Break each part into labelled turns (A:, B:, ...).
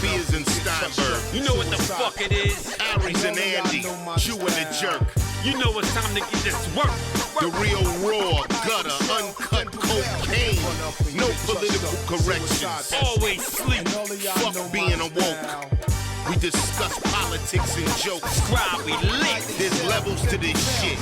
A: Spears and Steinberg.
B: You know what the fuck it is?
A: Aries and Andy, Jew and the Jerk.
B: You know it's time to get this work.
A: The real raw, gutter, uncut cocaine. No political corrections.
B: Always sleep.
A: Fuck being awoke. We discuss politics and jokes.
B: Scribe, we lit.
A: There's levels to this shit.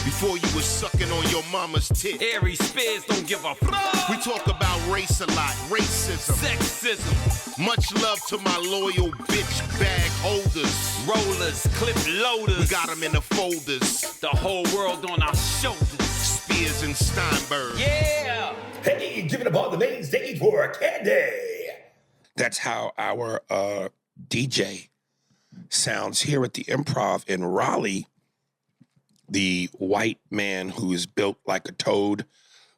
A: Before you was sucking on your mama's tit.
B: Aries Spears don't give a fuck.
A: We talk about race a lot, racism,
B: Sexism.
A: Much love to my loyal bitch bag holders.
B: Rollers, clip loaders.
A: We got them in the folders.
B: The whole world on our shoulders.
A: Spears and Steinberg.
B: Yeah.
C: Hey, give it up on the main stage for Candy.
D: That's how our DJ sounds here at the Improv in Raleigh. The white man who is built like a toad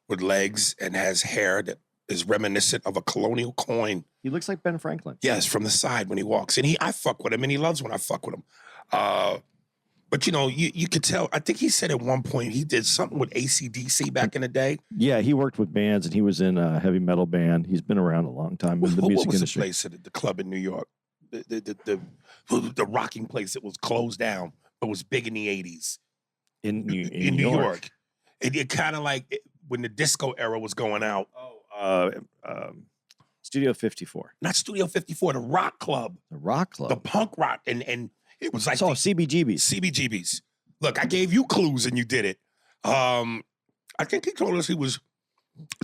D: with legs and has hair that is reminiscent of a colonial coin.
E: He looks like Ben Franklin.
D: Yes, from the side when he walks. And I fuck with him, and he loves when I fuck with him. But, you know, you could tell. I think he said at one point he did something with AC/DC back in the day.
E: Yeah, he worked with bands, and he was in a heavy metal band. He's been around a long time in the music
D: What was
E: industry.
D: the place at the club in New York? The rocking place that was closed down, but was big in the 80s.
E: In New
D: York. It kind of like when the disco era was going out.
E: Studio 54.
D: Not Studio 54, the rock club.
E: The rock club.
D: The punk rock. And it was like
E: CBGBs.
D: CBGBs. Look, I gave you clues and you did it. I think he told us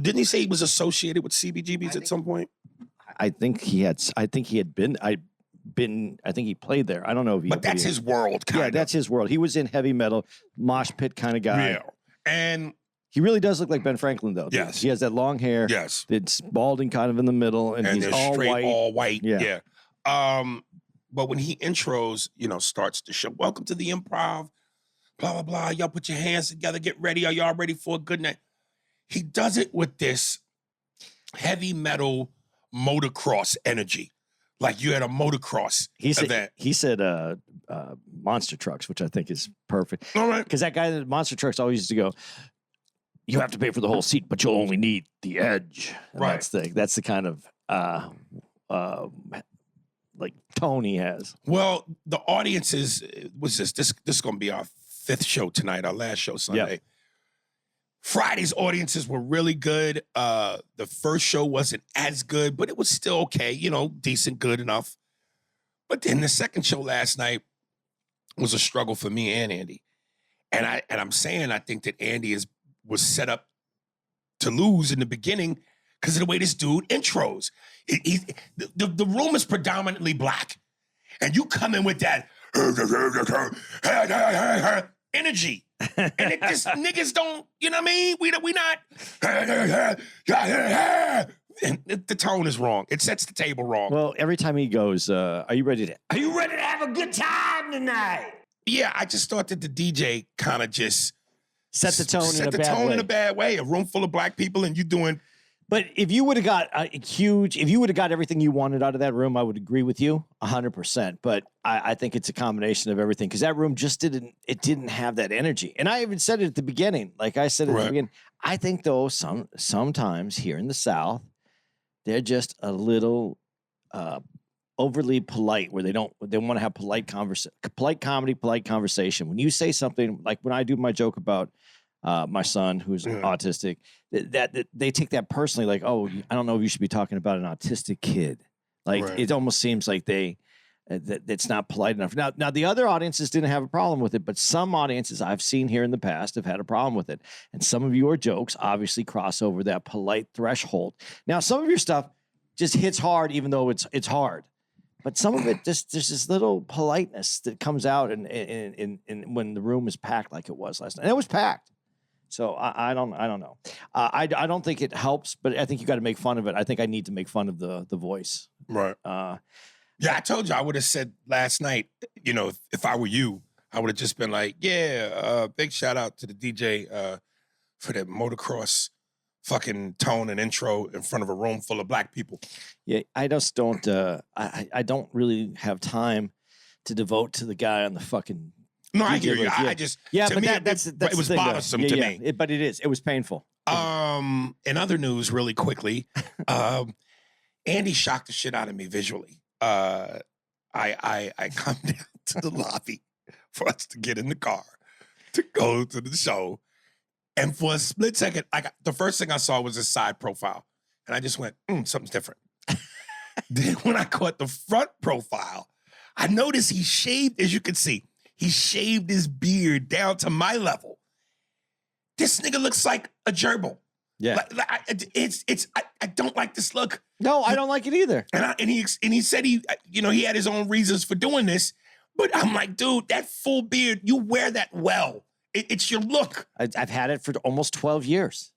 D: didn't he say he was associated with CBGBs at some point?
E: I think he played there. I don't know if he.
D: But that's his world, kind of.
E: Yeah, that's his world. He was in heavy metal, mosh pit kind of guy.
D: Yeah. And
E: he really does look like Ben Franklin, though.
D: Yes.
E: He has that long hair.
D: Yes.
E: It's balding kind of in the middle, and he's all
D: straight,
E: white.
D: all white.
E: Yeah.
D: But when he intros, starts the show, welcome to the Improv, blah, blah, blah. Y'all put your hands together, get ready. Are y'all ready for a good night? He does it with this heavy metal motocross energy. Like you had a motocross event.
E: He said monster trucks, which I think is perfect.
D: All right.
E: Because that guy in monster trucks always used to go, you have to pay for the whole seat, but you'll only need the edge. And
D: right.
E: That's the kind of like tone he has.
D: Well, the audience was this is going to be our 5th show tonight, our last show Sunday.
E: Yep.
D: Friday's audiences were really good. The first show wasn't as good, but it was still okay, decent, good enough. But then the second show last night was a struggle for me and Andy. And I'm saying I think that Andy was set up to lose in the beginning because of the way this dude intros. The room is predominantly black. And you come in with that energy. And it just niggas don't, you know what I mean? We not. And the tone is wrong. It sets the table wrong.
E: Well, every time he goes, are you ready to have a good time tonight?
D: Yeah, I just thought that the DJ kind of just
E: set the tone
D: in a bad way. A room full of black people and you doing.
E: But if you would have got if you would have got everything you wanted out of that room, I would agree with you 100%. But I think it's a combination of everything because that room just didn't have that energy. And I even said it at the beginning. Like I said at the beginning, I think though sometimes here in the South, they're just a little overly polite where they want to have polite comedy, polite conversation. When you say something like when I do my joke about my son who's autistic, that they take that personally, like, oh, I don't know if you should be talking about an autistic kid. Like it almost seems like it's not polite enough. Now the other audiences didn't have a problem with it, but some audiences I've seen here in the past have had a problem with it. And some of your jokes obviously cross over that polite threshold. Now some of your stuff just hits hard, even though it's hard. But some of it just there's this little politeness that comes out in when the room is packed like it was last night. And it was packed. So I don't know. I don't think it helps, but I think you got to make fun of it. I think I need to make fun of the voice.
D: Right. Yeah, I told you I would have said last night, if I were you, I would have just been like, big shout out to the DJ for that motocross fucking tone and intro in front of a room full of black people.
E: Yeah, I just don't. I don't really have time to devote to the guy on the fucking.
D: No, I hear you. I just
E: but
D: me,
E: that's
D: it was bothersome to me.
E: But it is. It was painful.
D: In other news, really quickly, Andy shocked the shit out of me visually. I come down to the lobby for us to get in the car to go to the show. And for a split second, the first thing I saw was his side profile. And I just went, something's different. Then when I caught the front profile, I noticed he shaved, as you can see, he shaved his beard down to my level. This nigga looks like a gerbil.
E: Yeah.
D: I don't like this look.
E: No, I don't like it either.
D: And he said he had his own reasons for doing this. But I'm like, dude, that full beard, you wear that well. It's your look.
E: I've had it for almost 12 years.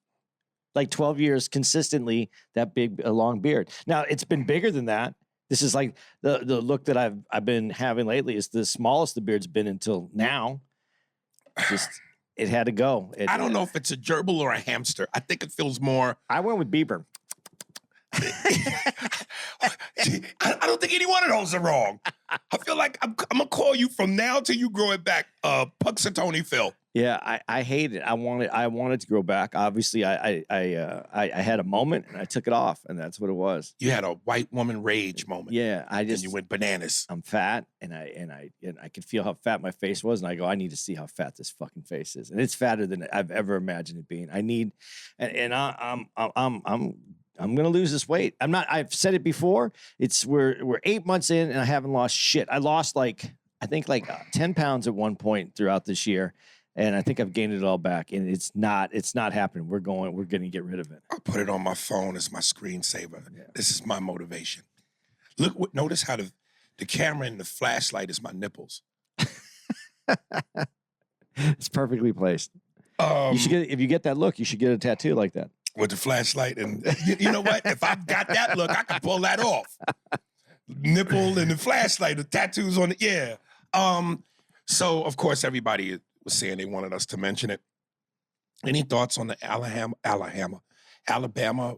E: Like 12 years consistently, that big, long beard. Now, it's been bigger than that. This is like the look that I've been having lately is the smallest the beard's been until now. Just, it had to go.
D: I don't know if it's a gerbil or a hamster. I think it feels more.
E: I went with Bieber.
D: I don't think any one of those are wrong. I feel like I'm gonna call you from now till you grow it back, Puxatony Phil.
E: Yeah, I hate it. I wanted to grow back. Obviously, I had a moment and I took it off, and that's what it was.
D: You had a white woman rage moment.
E: Yeah,
D: and you went bananas.
E: I'm fat, and I could feel how fat my face was, and I go, I need to see how fat this fucking face is, and it's fatter than I've ever imagined it being. I need, and I'm gonna lose this weight. I'm not. I've said it before. We're 8 months in, and I haven't lost shit. I lost I think 10 pounds at one point throughout this year. And I think I've gained it all back, and it's not happening. We're going to get rid of it.
D: I'll put it on my phone as my screensaver. Yeah. This is my motivation. Notice how the camera and the flashlight is my nipples.
E: It's perfectly placed. You should if you get that look, you should get a tattoo like that.
D: With the flashlight, and you know what? If I've got that look, I can pull that off. Nipple and the flashlight, the tattoos on it, yeah. So of course everybody was saying they wanted us to mention it. Any thoughts on the Alabama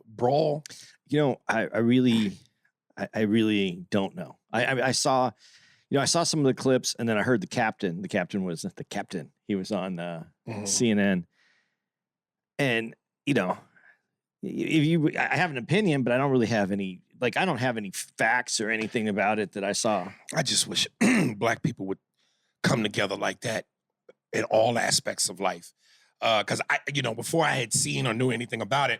D: brawl?
E: I really don't know. I saw some of the clips, and then I heard the captain. The captain was the captain. He was on CNN, and I have an opinion, but I don't really have any. I don't have any facts or anything about it that I saw.
D: I just wish black people would come together like that in all aspects of life. Because before I had seen or knew anything about it,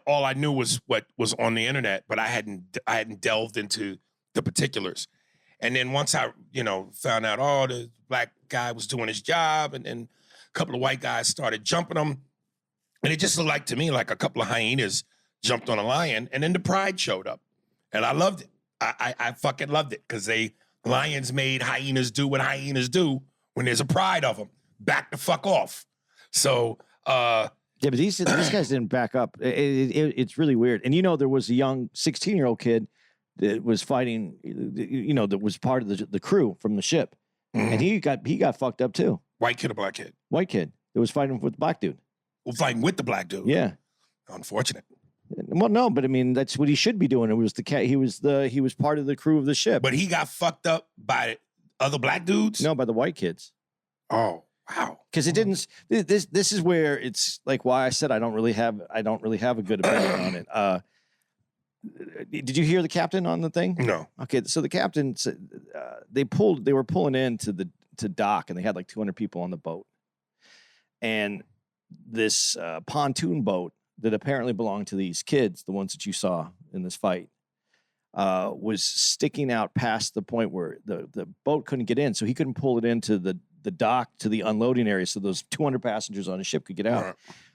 D: all I knew was what was on the internet, but I hadn't delved into the particulars. And then once I, found out, the black guy was doing his job, and then a couple of white guys started jumping him, and it just looked like to me like a couple of hyenas jumped on a lion, and then the pride showed up, and I loved it. I fucking loved it because lions made hyenas do what hyenas do. When there's a pride of them, back the fuck off. So,
E: yeah, but these guys didn't back up. It's really weird. And there was a young 16-year-old kid that was fighting. That was part of the crew from the ship, and he got fucked up too.
D: White kid or black kid?
E: White kid that was fighting with the black dude.
D: Well, fighting with the black dude.
E: Yeah.
D: Unfortunate.
E: Well, no, but I mean that's what he should be doing. It was the cat. He was part of the crew of the ship.
D: But he got fucked up by other black dudes?
E: No, by the white kids.
D: Oh, wow.
E: Because it didn't. This is where it's like why I said I don't really have a good opinion on it. Did you hear the captain on the thing?
D: No.
E: Okay, so the captain said they were pulling into the dock, and they had like 200 people on the boat, and this pontoon boat that apparently belonged to these kids, the ones that you saw in this fight, was sticking out past the point where the boat couldn't get in, so he couldn't pull it into the dock to the unloading area so those 200 passengers on a ship could get out. Right.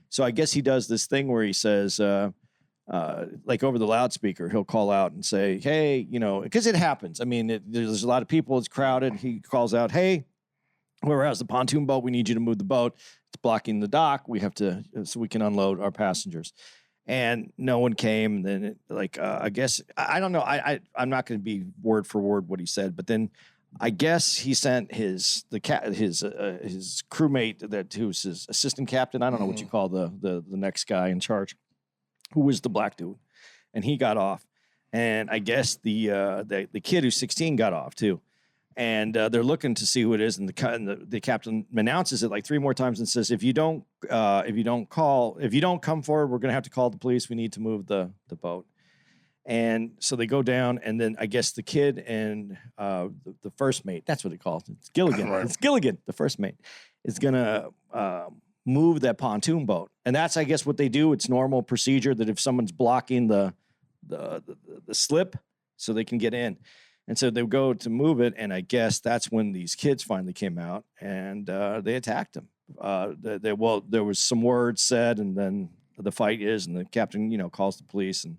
E: So I guess he does this thing where he says, like over the loudspeaker, he'll call out and say, hey, because it happens. I mean, there's a lot of people, it's crowded. He calls out, hey, whoever has the pontoon boat, we need you to move the boat. It's blocking the dock. We have to, so we can unload our passengers. And no one came. And then I guess, I don't know. I'm not going to be word for word what he said, but then I guess he sent his crewmate who's his assistant captain. I don't know what you call the next guy in charge, who was the black dude, and he got off. And I guess the kid who's 16 got off too. And they're looking to see who it is, and the captain announces it like 3 more times and says, if you don't come forward, we're going to have to call the police. We need to move the boat. And so they go down, and then I guess the kid and the first mate, that's what it calls. It's Gilligan.
D: Right.
E: It's Gilligan, the first mate, is going to move that pontoon boat. And that's, I guess, what they do. It's normal procedure that if someone's blocking the slip so they can get in. And so they go to move it, and I guess that's when these kids finally came out, and they attacked them. There was some words said, and then the fight is, and the captain, calls the police, and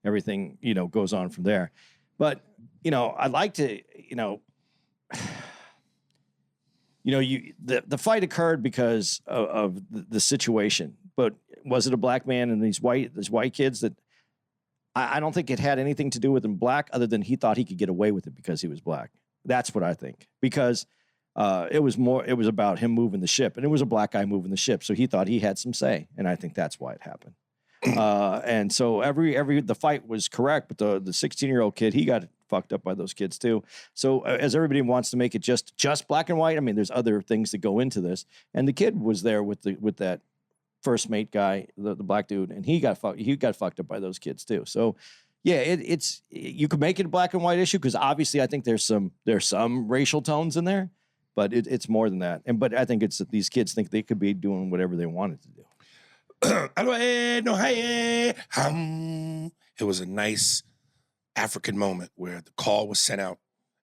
E: everything, goes on from there. But, I'd like to, the fight occurred because of the situation. But was it a black man and these white kids that I don't think it had anything to do with him black, other than he thought he could get away with it because he was black. That's what I think. Because it was about him moving the ship, and it was a black guy moving the ship. So he thought he had some say. And I think that's why it happened. And so the fight was correct, but the 16-year-old kid, he got fucked up by those kids too. So as everybody wants to make it just black and white, I mean, there's other things that go into this. And the kid was there with that first mate guy, the black dude, and he got fucked up by those kids too. So yeah, it's you could make it a black and white issue because obviously I think there's some racial tones in there, but it's more than that. But I think it's that these kids think they could be doing whatever they wanted to do.
D: It was a nice African moment where the call was sent out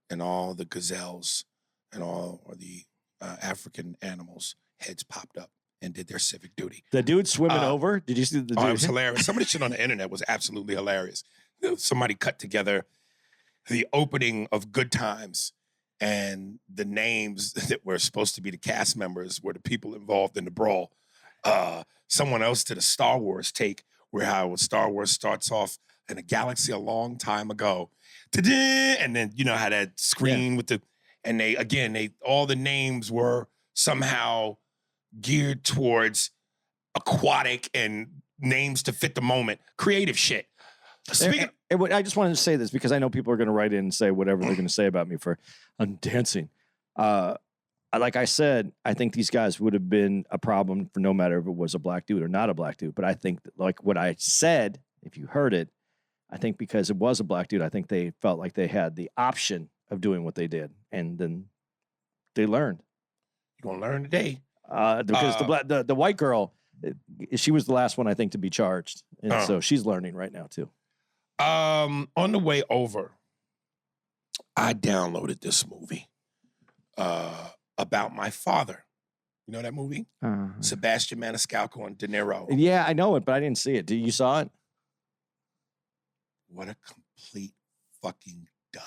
D: and all the gazelles and all the African animals' heads popped up and did their civic duty.
E: The dude swimming over, did you see the dude?
D: Oh, it was hilarious. Some of the shit on the internet was absolutely hilarious. Somebody cut together the opening of Good Times, and the names that were supposed to be the cast members were the people involved in the brawl. Someone else did a Star Wars take where how Star Wars starts off in a galaxy a long time ago. Ta-da! And then, how that screen with and all the names were somehow geared towards aquatic and names to fit the moment. Creative shit.
E: I just wanted to say this because I know people are going to write in and say whatever they're going to say about me for dancing. Like I said, I think these guys would have been a problem for no matter if it was a black dude or not a black dude. But I think that, like what I said, if you heard it, I think because it was a black dude, I think they felt like they had the option of doing what they did. And then they learned.
D: You're going to learn today.
E: Because the white girl, she was the last one, I think, to be charged. And so she's learning right now, too.
D: On the way over, I downloaded this movie. About my father. You know that movie? Sebastian Maniscalco and De Niro.
E: Yeah, I know it, but I didn't see it. You saw it?
D: What a complete fucking dud.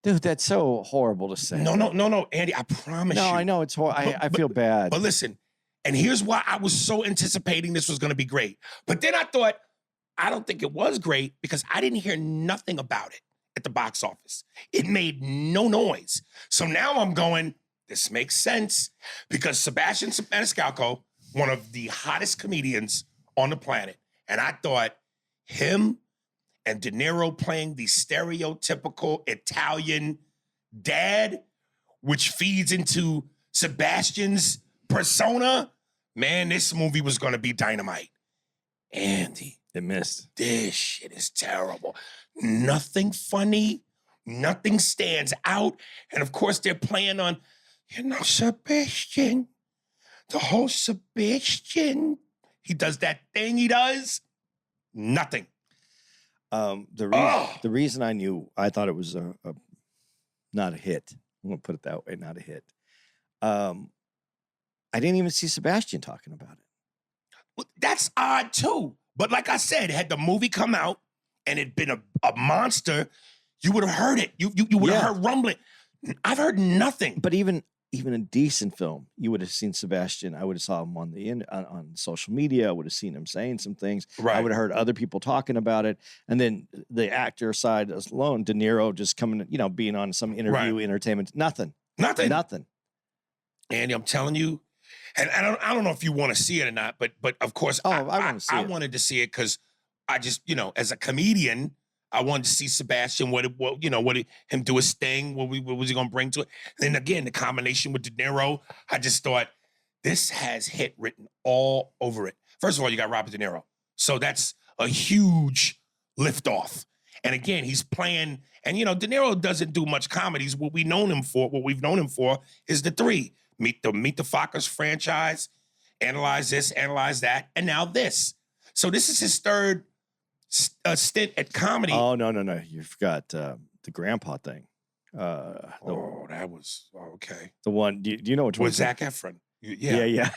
E: Dude, that's so horrible to say.
D: No, Andy, I promise you.
E: No, I know it's horrible. I feel bad.
D: But listen, and here's why I was so anticipating this was going to be great. But then I thought, I don't think it was great because I didn't hear nothing about it at the box office. It made no noise. So now I'm going, this makes sense because Sebastian Maniscalco, one of the hottest comedians on the planet, and I thought him and De Niro playing the stereotypical Italian dad, which feeds into Sebastian's persona, man, this movie was going to be dynamite. Andy,
E: it missed.
D: This shit is terrible. Nothing funny, nothing stands out, and of course they're playing on, Sebastian, the whole Sebastian, he does that thing he does. Nothing.
E: The reason I thought it was a not a hit. I'm gonna put it that way, not a hit. I didn't even see Sebastian talking about it.
D: Well, that's odd too. But like I said, had the movie come out and it'd been a monster, you would have heard it. You would have heard rumbling. I've heard nothing.
E: But even a decent film, you would have seen Sebastian. I would have saw him on social media. I would have seen him saying some things.
D: Right.
E: I would have heard other people talking about it. And then the actor side alone, De Niro just coming, being on some interview, entertainment, nothing.
D: Andy, I'm telling you, and I don't know if you want to see it or not, but of course, I want to see it. I wanted to see it because I just, as a comedian, I wanted to see Sebastian, him do his thing, what was he going to bring to it? And then again, the combination with De Niro, I just thought, this has hit written all over it. First of all, you got Robert De Niro. So that's a huge liftoff. And again, he's playing, and you know, De Niro doesn't do much comedies. What we've known him for is the three: Meet the Fockers franchise, Analyze This, Analyze That, and now this. So this is his third stint at comedy.
E: Oh no, you forgot the grandpa thing.
D: That was okay.
E: The one. Do you know which one?
D: With Zac Efron.
E: Yeah.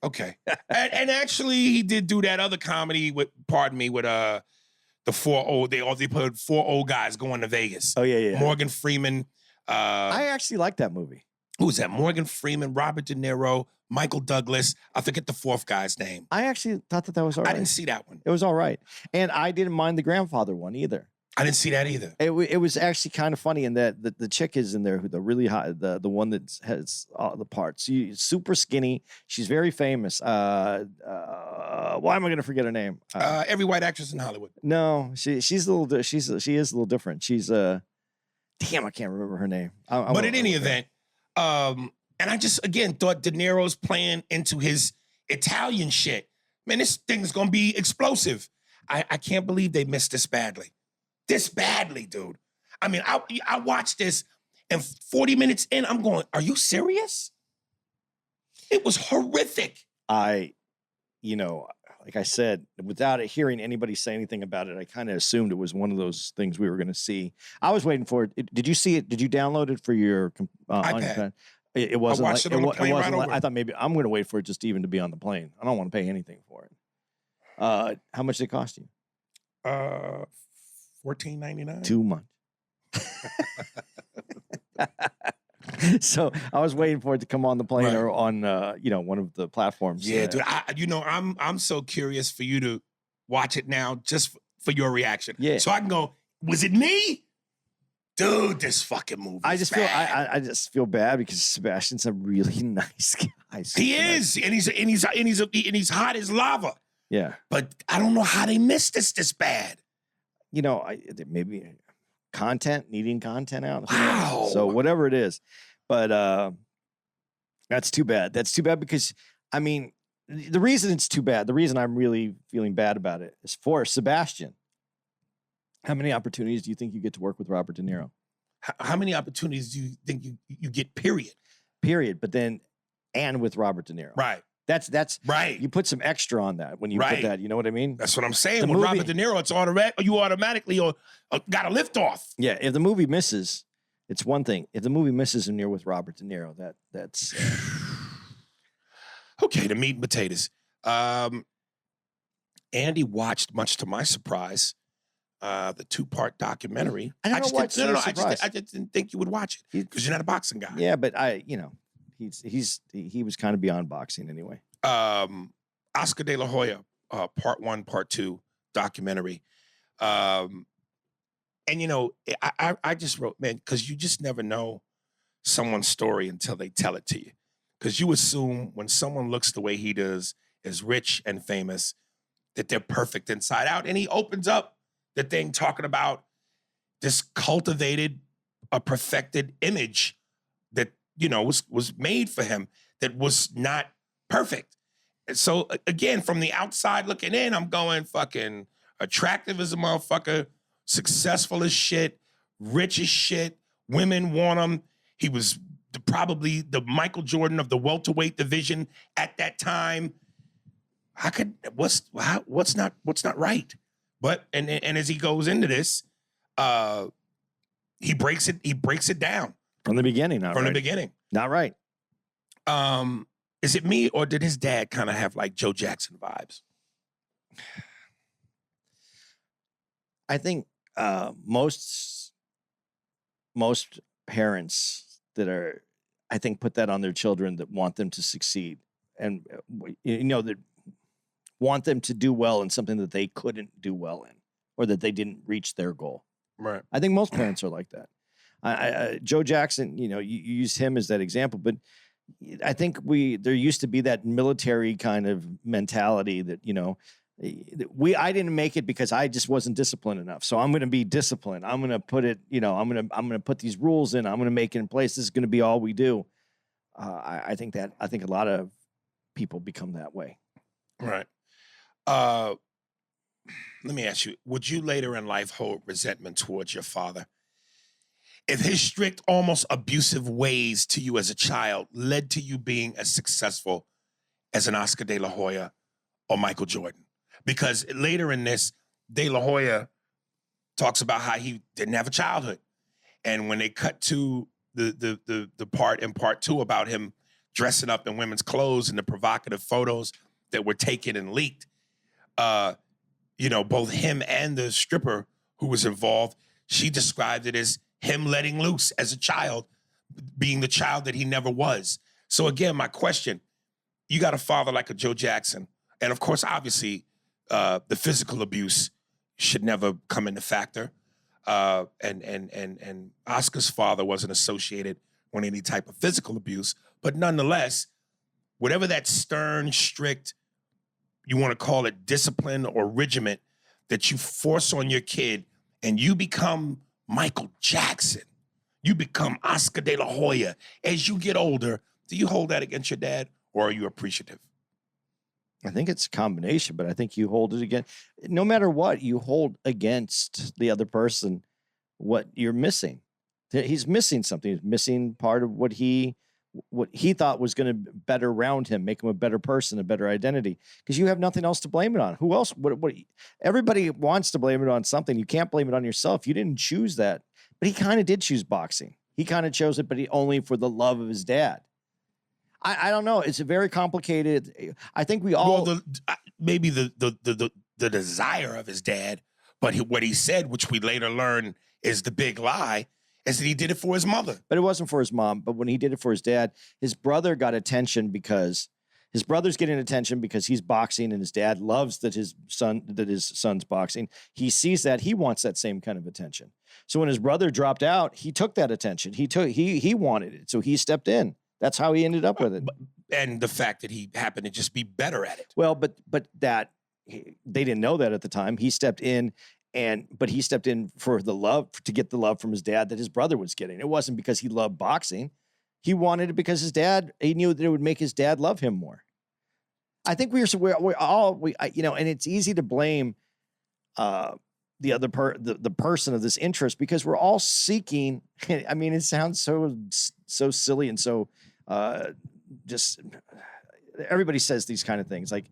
D: Okay. and actually, he did do that other comedy with the four old. They put four old guys going to Vegas.
E: Oh yeah.
D: Morgan Freeman.
E: I actually like that movie.
D: Who was that? Morgan Freeman, Robert De Niro, Michael Douglas. I forget the fourth guy's name.
E: I actually thought that was all right.
D: I didn't see that one.
E: It was all right, and I didn't mind the grandfather one either.
D: I didn't see that either.
E: It was actually kind of funny in that the chick is in there, the really hot, the one that has all the parts. She's super skinny. She's very famous. Why am I going to forget her name?
D: Every white actress in Hollywood.
E: No, she is a little different. She's damn, I can't remember her name.
D: But in any event, and I just again thought De Niro's playing into his Italian shit. Man, this thing's gonna be explosive. I can't believe they missed this badly. This badly, dude. I mean, I watched this, and 40 minutes in, I'm going, are you serious? It was horrific.
E: Like I said, without hearing anybody say anything about it, I kind of assumed it was one of those things we were going to see. I was waiting for it. Did you see it? Did you download it for your
D: iPad?
E: It wasn't.
D: I watched it on the plane right over.
E: I thought maybe I'm going to wait for it just even to be on the plane. I don't want to pay anything for it. How much did it cost you?
D: $14.99.
E: Too much. So I was waiting for it to come on the plane or on one of the platforms.
D: Yeah, dude. I'm so curious for you to watch it now, just for your reaction.
E: Yeah.
D: So I can go, was it me? Dude, this fucking movie.
E: I just feel bad because Sebastian's a really nice guy.
D: He is, and he's hot as lava.
E: Yeah.
D: But I don't know how they missed this bad.
E: Maybe needing content out.
D: Wow.
E: So whatever it is, but that's too bad. That's too bad because I mean, the reason it's too bad, the reason I'm really feeling bad about it is for Sebastian. How many opportunities do you think you get to work with Robert De Niro?
D: How many opportunities do you think you get? Period.
E: But then, and with Robert De Niro.
D: Right.
E: That's
D: right.
E: You put some extra on that when you put that. You know what I mean?
D: That's what I'm saying. With Robert De Niro, it's automatic. You automatically got a lift off.
E: Yeah. If the movie misses, it's one thing. If the movie misses and you're with Robert De Niro, that's
D: okay. The meat and potatoes. Andy watched, much to my surprise, the 2-part documentary. I just didn't think you would watch it because you're not a boxing guy.
E: Yeah, but he was kind of beyond boxing anyway.
D: Oscar de la Hoya, part 1, part 2 documentary. And I just wrote, man, because you just never know someone's story until they tell it to you. Because you assume when someone looks the way he does, is rich and famous, that they're perfect inside out. And he opens up the thing talking about this cultivated, perfected image that, was made for him that was not perfect. And so again, from the outside looking in, I'm going fucking attractive as a motherfucker, successful as shit, rich as shit. Women want him. He was probably the Michael Jordan of the welterweight division at that time. What's not right? But and as he goes into this, he breaks it down.
E: From the beginning,
D: From the beginning.
E: Not right.
D: Is it me or did his dad kind of have like Joe Jackson vibes?
E: I think most parents that put that on their children that want them to succeed and that want them to do well in something that they couldn't do well in or that they didn't reach their goal.
D: Right.
E: I think most parents are like that. Joe Jackson, you use him as that example, but I think there used to be that military kind of mentality that, I didn't make it because I just wasn't disciplined enough. So I'm going to be disciplined. I'm going to put it, I'm going to put these rules in. I'm going to make it in place. This is going to be all we do. I think a lot of people become that way.
D: Right. let me ask you, would you later in life hold resentment towards your father? If his strict, almost abusive ways to you as a child led to you being as successful as an Oscar De La Hoya or Michael Jordan? Because later in this, De La Hoya talks about how he didn't have a childhood. And when they cut to the part in part 2 about him dressing up in women's clothes and the provocative photos that were taken and leaked, both him and the stripper who was involved, she described it as him letting loose as a child, being the child that he never was. So again, my question, you got a father like a Joe Jackson, and of course, obviously, the physical abuse should never come into factor. And Oscar's father wasn't associated with any type of physical abuse, but nonetheless, whatever that stern, strict, you want to call it discipline or regiment that you force on your kid, and you become Michael Jackson, you become Oscar De La Hoya. As you get older, do you hold that against your dad, or are you appreciative?
E: I think it's a combination, but I think you hold it again. No matter what, you hold against the other person what you're missing. He's missing something. He's missing part of what he thought was going to better round him, make him a better person, a better identity. Because you have nothing else to blame it on. Who else? What? Everybody wants to blame it on something. You can't blame it on yourself. You didn't choose that. But he kind of did choose boxing. He kind of chose it, but only for the love of his dad. I don't know. It's a very complicated. I think we all
D: maybe the desire of his dad, but what he said, which we later learn is the big lie, is that he did it for his mother.
E: But it wasn't for his mom. But when he did it for his dad, his brother got attention because his brother's getting attention because he's boxing, and his dad loves that his son's boxing. He sees that, he wants that same kind of attention. So when his brother dropped out, he took that attention. He wanted it, so he stepped in. That's how he ended up with it.
D: And the fact that he happened to just be better at it.
E: Well, but they didn't know that at the time. He stepped in, but he stepped in for the love, to get the love from his dad that his brother was getting. It wasn't because he loved boxing. He wanted it because he knew that it would make his dad love him more. I think we're all, and it's easy to blame the other the person of this interest, because we're all seeking. I mean, it sounds so silly and so just everybody says these kind of things, like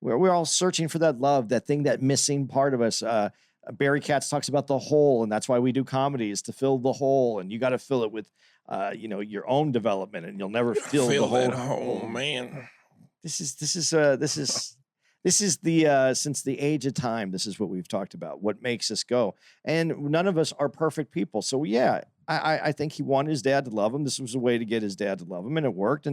E: we're all searching for that love, that thing, that missing part of us. Barry Katz talks about the hole, and that's why we do comedy, is to fill the hole, and you got to fill it with your own development, and you'll never fill the whole
D: hole, man.
E: This is the since the age of time, this is what we've talked about, what makes us go. And none of us are perfect people. So yeah, I think he wanted his dad to love him. This was a way to get his dad to love him, and it worked.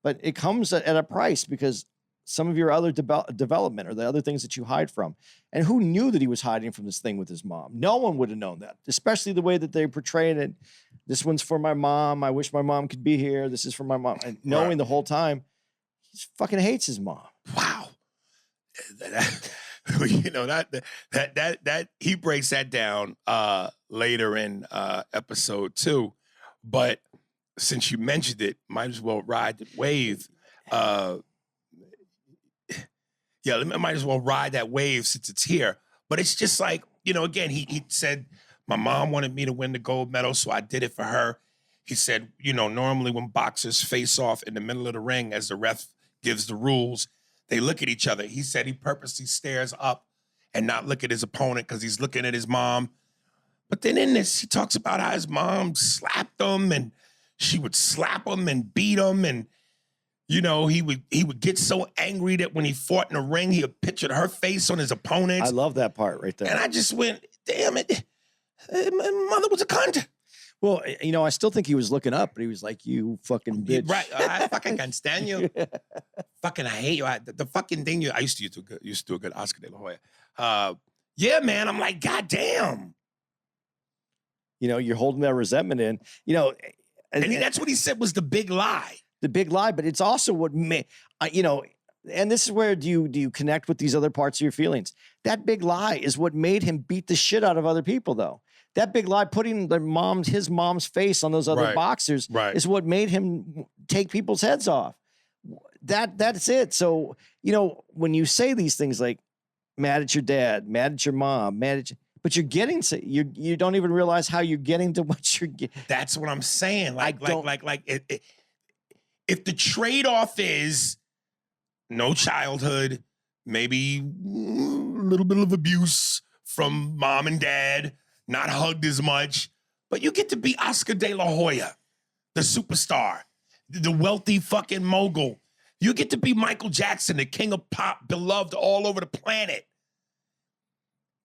E: But it comes at a price, because some of your other development, or the other things that you hide from. And who knew that he was hiding from this thing with his mom? No one would have known that, especially the way that they portrayed it. This one's for my mom. I wish my mom could be here. This is for my mom. And knowing the whole time, he fucking hates his mom.
D: Wow. That he breaks that down later in episode 2. But since you mentioned it, might as well ride the wave. Might as well ride that wave since it's here. But it's just like, again, he said, my mom wanted me to win the gold medal, so I did it for her. He said, normally when boxers face off in the middle of the ring, as the ref gives the rules, they look at each other. He said he purposely stares up and not look at his opponent because he's looking at his mom. But then in this, he talks about how his mom slapped him, and she would slap him and beat him, and he would get so angry that when he fought in the ring, he would picture her face on his opponents.
E: I love that part right there.
D: And I just went, damn it, my mother was a cunt.
E: Well, I still think he was looking up, but he was like, you fucking bitch.
D: Right. I fucking can't stand you. Fucking, I hate you. The fucking thing I used to do a good Oscar De La Hoya. Yeah, man. I'm like, God damn.
E: You're holding that resentment in,
D: and that's what he said was the big lie.
E: The big lie, but it's also what and this is where do you connect with these other parts of your feelings? That big lie is what made him beat the shit out of other people, though. That big lie, putting his mom's face on those other boxers, is what made him take people's heads off. That's it. So, when you say these things like, mad at your dad, mad at your mom, but you're getting to you don't even realize how you're getting to what you're getting.
D: That's what I'm saying. If the trade-off is no childhood, maybe a little bit of abuse from mom and dad, not hugged as much, but you get to be Oscar de la Hoya, the superstar, the wealthy fucking mogul. You get to be Michael Jackson, the king of pop, beloved all over the planet.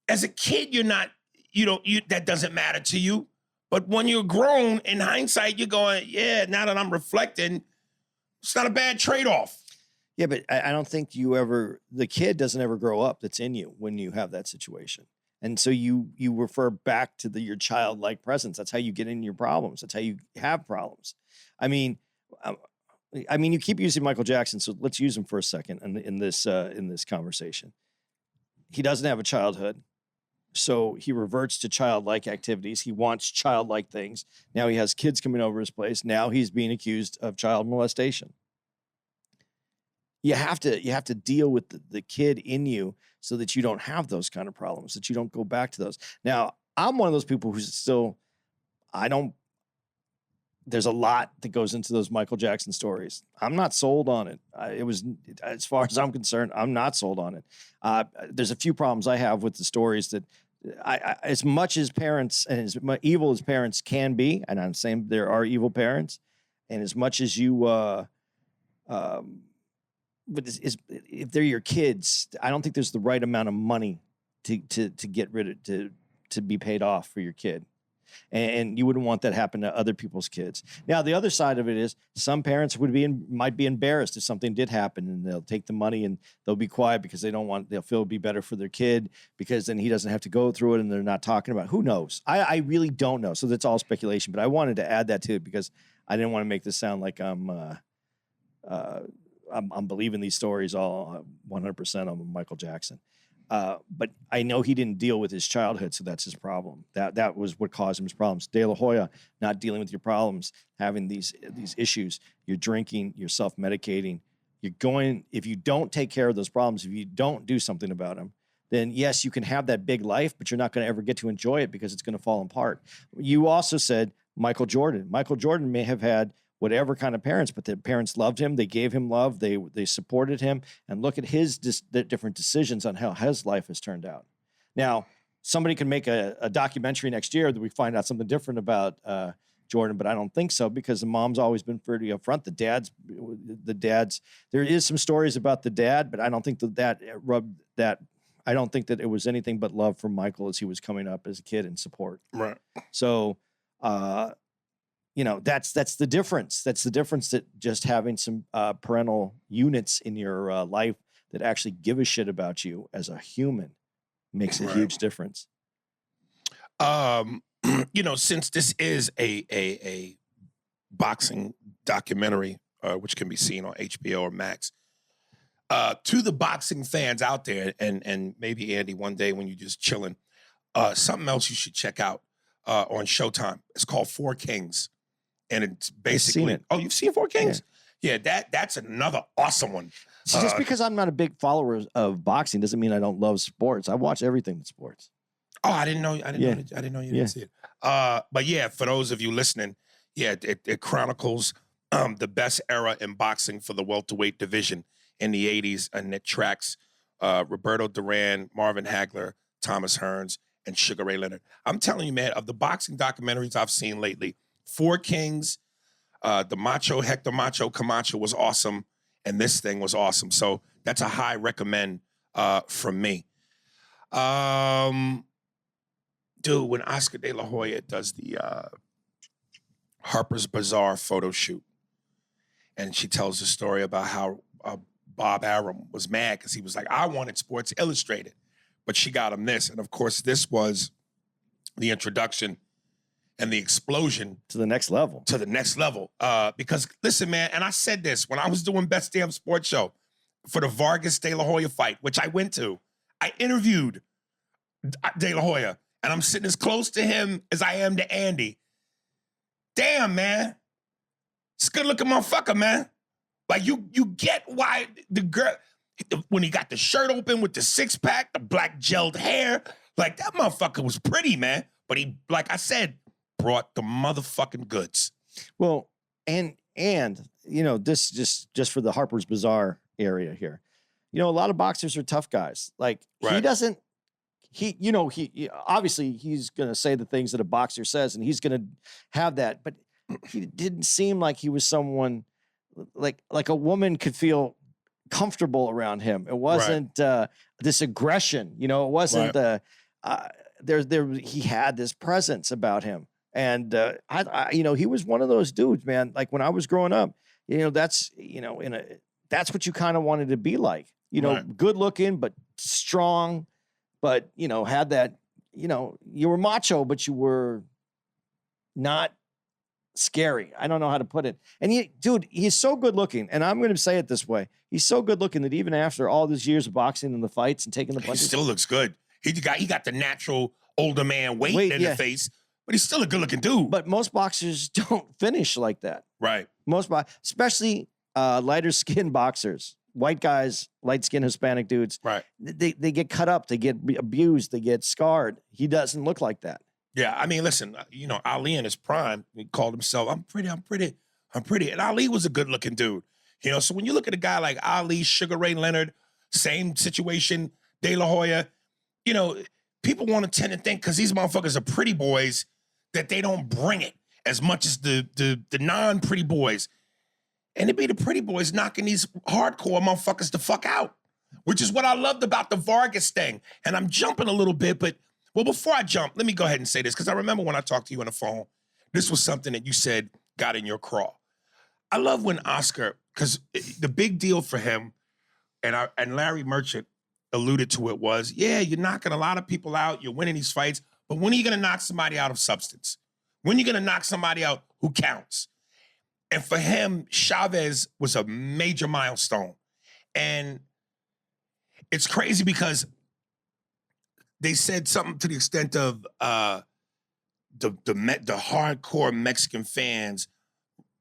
D: As a kid, that doesn't matter to you. But when you're grown, in hindsight, you're going, yeah, now that I'm reflecting, it's not a bad trade-off.
E: Yeah, but I don't think the kid doesn't ever grow up that's in you when you have that situation. And so you refer back to your childlike presence. That's how you get in your problems. That's how you have problems. I mean, you keep using Michael Jackson, so let's use him for a second in this conversation. He doesn't have a childhood, so he reverts to childlike activities. He wants childlike things. Now he has kids coming over his place. Now he's being accused of child molestation. You have to deal with the kid in you so that you don't have those kind of problems, that you don't go back to those. Now, I'm one of those people who's still, there's a lot that goes into those Michael Jackson stories. I'm not sold on it. As far as I'm concerned, I'm not sold on it. There's a few problems I have with the stories that as much as parents and as evil as parents can be, and I'm saying there are evil parents, and as much as you, but if they're your kids, I don't think there's the right amount of money to get rid of, to be paid off for your kid. And you wouldn't want that happen to other people's kids. Now, the other side of it is some parents might be embarrassed if something did happen, and they'll take the money and they'll be quiet because they'll feel it'll be better for their kid because then he doesn't have to go through it and they're not talking about it. Who knows? I really don't know. So that's all speculation, but I wanted to add that to it because I didn't want to make this sound like I'm believing these stories all 100% on Michael Jackson. But I know he didn't deal with his childhood, so that's his problem. That was what caused him his problems. De La Hoya, not dealing with your problems, having these issues. You're drinking, you're self-medicating. If you don't take care of those problems, if you don't do something about them, then yes, you can have that big life, but you're not going to ever get to enjoy it because it's going to fall apart. You also said Michael Jordan. Michael Jordan may have had whatever kind of parents, but the parents loved him. They gave him love. They supported him. And look at his different decisions on how his life has turned out. Now, somebody can make a documentary next year that we find out something different about Jordan, but I don't think so because the mom's always been pretty upfront. The dads, there is some stories about the dad, but I don't think I don't think that it was anything but love from Michael as he was coming up as a kid and support.
D: Right.
E: So, that's the difference. That's the difference, that just having some parental units in your life that actually give a shit about you as a human makes a huge difference.
D: Since this is a boxing documentary, which can be seen on HBO or Max, to the boxing fans out there, and maybe Andy, one day when you're just chilling, something else you should check out on Showtime. It's called Four Kings. And it's basically, oh, you've seen Four Kings? Yeah, that's another awesome one.
E: So just because I'm not a big follower of boxing doesn't mean I don't love sports. I watch everything in sports.
D: Oh, I didn't know you didn't see it. But yeah, for those of you listening, yeah, it chronicles the best era in boxing for the welterweight division in the 80s, and it tracks Roberto Duran, Marvin Hagler, Thomas Hearns, and Sugar Ray Leonard. I'm telling you, man, of the boxing documentaries I've seen lately, Four Kings, the Macho, Hector Macho Camacho was awesome, and this thing was awesome. So that's a high recommend from me. Dude, when Oscar de la Hoya does the Harper's Bazaar photo shoot, and she tells the story about how Bob Arum was mad because he was like, I wanted Sports Illustrated, but she got him this. And of course, this was the introduction and the explosion
E: to the next level.
D: Because listen, man, and I said this when I was doing Best Damn Sports Show for the Vargas De La Hoya fight, which I went to. I interviewed De La Hoya, and I'm sitting as close to him as I am to Andy. Damn, man. It's a good looking motherfucker, man. Like you get why the girl, when he got the shirt open with the six pack, the black gelled hair, like that motherfucker was pretty, man. But he, like I said, brought the motherfucking goods.
E: Well, and you know, this just for the Harper's Bazaar area here. You know, a lot of boxers are tough guys. Like
D: Right.
E: he obviously he's gonna say the things that a boxer says, and he's gonna have that, but he didn't seem like he was someone like a woman could feel comfortable around him. It wasn't this aggression, you know, it wasn't he had this presence about him. And I you know, he was one of those dudes, man. Like when I was growing up, you know, that's what you kind of wanted to be like, you know, good looking, but strong, but, you know, had that, you know, you were macho, but you were not scary. I don't know how to put it. And he's so good looking. And I'm going to say it this way. He's so good looking that even after all these years of boxing and the fights and taking the punches,
D: he still looks good. He got the natural older man weight in the face, but he's still a good looking dude.
E: But most boxers don't finish like that.
D: Right.
E: Especially lighter skinned boxers, white guys, light skinned Hispanic dudes.
D: Right.
E: They get cut up, they get abused, they get scarred. He doesn't look like that.
D: Yeah, I mean, listen, you know, Ali in his prime, he called himself, I'm pretty. And Ali was a good-looking dude. You know, so when you look at a guy like Ali, Sugar Ray Leonard, same situation, De La Hoya, you know, people want to tend to think because these motherfuckers are pretty boys that they don't bring it as much as the non-pretty boys. And it be the pretty boys knocking these hardcore motherfuckers the fuck out, which is what I loved about the Vargas thing. And I'm jumping a little bit, but well, before I jump, let me go ahead and say this, because I remember when I talked to you on the phone, this was something that you said got in your craw. I love when Oscar, because the big deal for him, and Larry Merchant alluded to it was, yeah, you're knocking a lot of people out, you're winning these fights, but when are you going to knock somebody out of substance? When are you going to knock somebody out who counts? And for him, Chavez was a major milestone. And it's crazy because they said something to the extent of the hardcore Mexican fans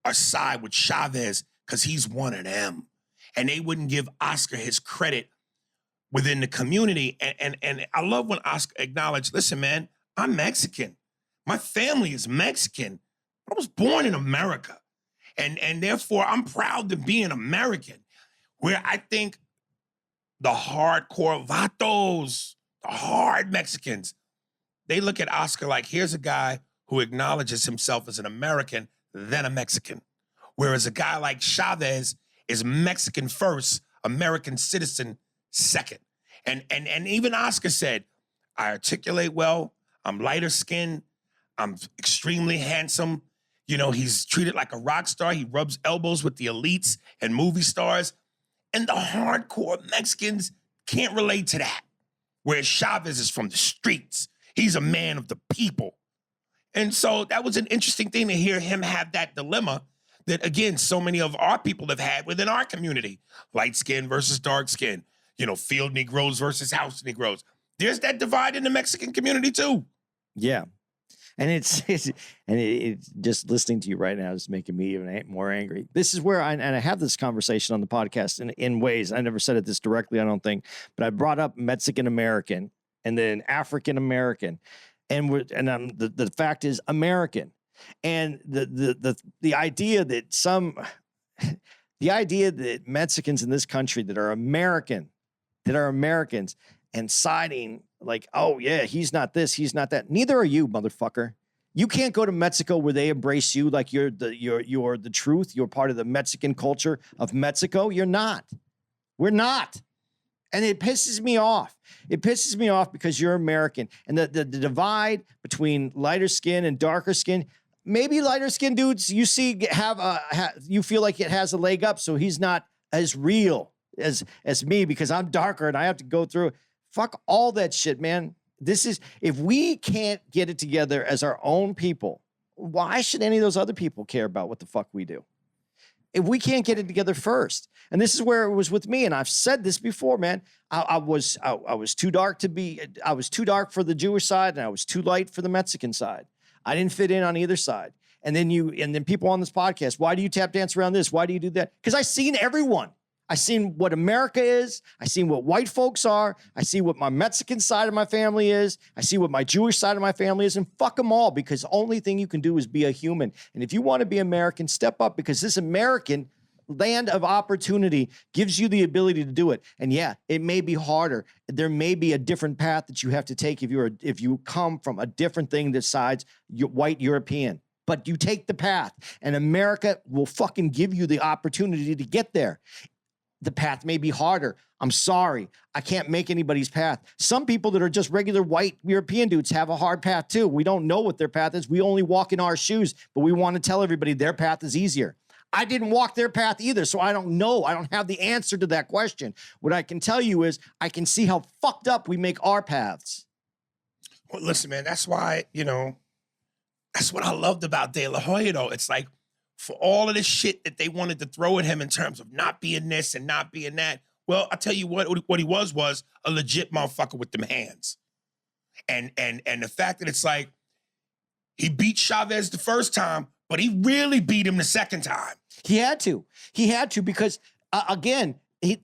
D: are side with Chavez because he's one of them. And they wouldn't give Oscar his credit within the community. And I love when Oscar acknowledged, listen, man, I'm Mexican. My family is Mexican. I was born in America. And therefore, I'm proud to be an American. Where I think the hardcore vatos, the hard Mexicans, they look at Oscar like, here's a guy who acknowledges himself as an American, then a Mexican. Whereas a guy like Chavez is Mexican first, American citizen second. And even Oscar said, I articulate well, I'm lighter skinned, I'm extremely handsome. You know, he's treated like a rock star. He rubs elbows with the elites and movie stars. And the hardcore Mexicans can't relate to that. Whereas Chavez is from the streets. He's a man of the people. And so that was an interesting thing to hear him have that dilemma that, again, so many of our people have had within our community. Light skin versus dark skin. You know, field Negroes versus house Negroes. There's that divide in the Mexican community too.
E: Yeah. And it's just listening to you right now is making me even more angry. This is where I have this conversation on the podcast in ways. I never said it this directly, I don't think, but I brought up Mexican American and then African American, and the fact is American, and the idea that the idea that Mexicans in this country that are Americans and siding like, oh yeah, he's not this, he's not that. Neither are you, motherfucker. You can't go to Mexico where they embrace you like you're the truth. You're part of the Mexican culture of Mexico. You're not. We're not. And it pisses me off. It pisses me off because you're American. And the divide between lighter skin and darker skin, maybe lighter skin dudes you see you feel like it has a leg up, so he's not as real as me because I'm darker and I have to go through. Fuck all that shit, man. If we can't get it together as our own people, why should any of those other people care about what the fuck we do? If we can't get it together first. And this is where it was with me. And I've said this before, man. I was too dark I was too dark for the Jewish side and I was too light for the Mexican side. I didn't fit in on either side. And then people on this podcast, why do you tap dance around this? Why do you do that? Because I've seen everyone. I seen what America is. I seen what white folks are. I see what my Mexican side of my family is. I see what my Jewish side of my family is, and fuck them all, because the only thing you can do is be a human. And if you want to be American, step up, because this American land of opportunity gives you the ability to do it. And yeah, it may be harder. There may be a different path that you have to take if you come from a different thing besides white European. But you take the path, and America will fucking give you the opportunity to get there. The path may be harder. I'm sorry. I can't make anybody's path. Some people that are just regular white European dudes have a hard path too. We don't know what their path is. We only walk in our shoes, but we want to tell everybody their path is easier. I didn't walk their path either, so I don't know. I don't have the answer to that question. What I can tell you is I can see how fucked up we make our paths.
D: Well, listen, man, that's why, that's what I loved about De La Hoya, though. It's like, for all of this shit that they wanted to throw at him in terms of not being this and not being that, well, I tell you what he was a legit motherfucker with them hands. And the fact that it's like, he beat Chavez the first time, but he really beat him the second time.
E: He had to because, again, he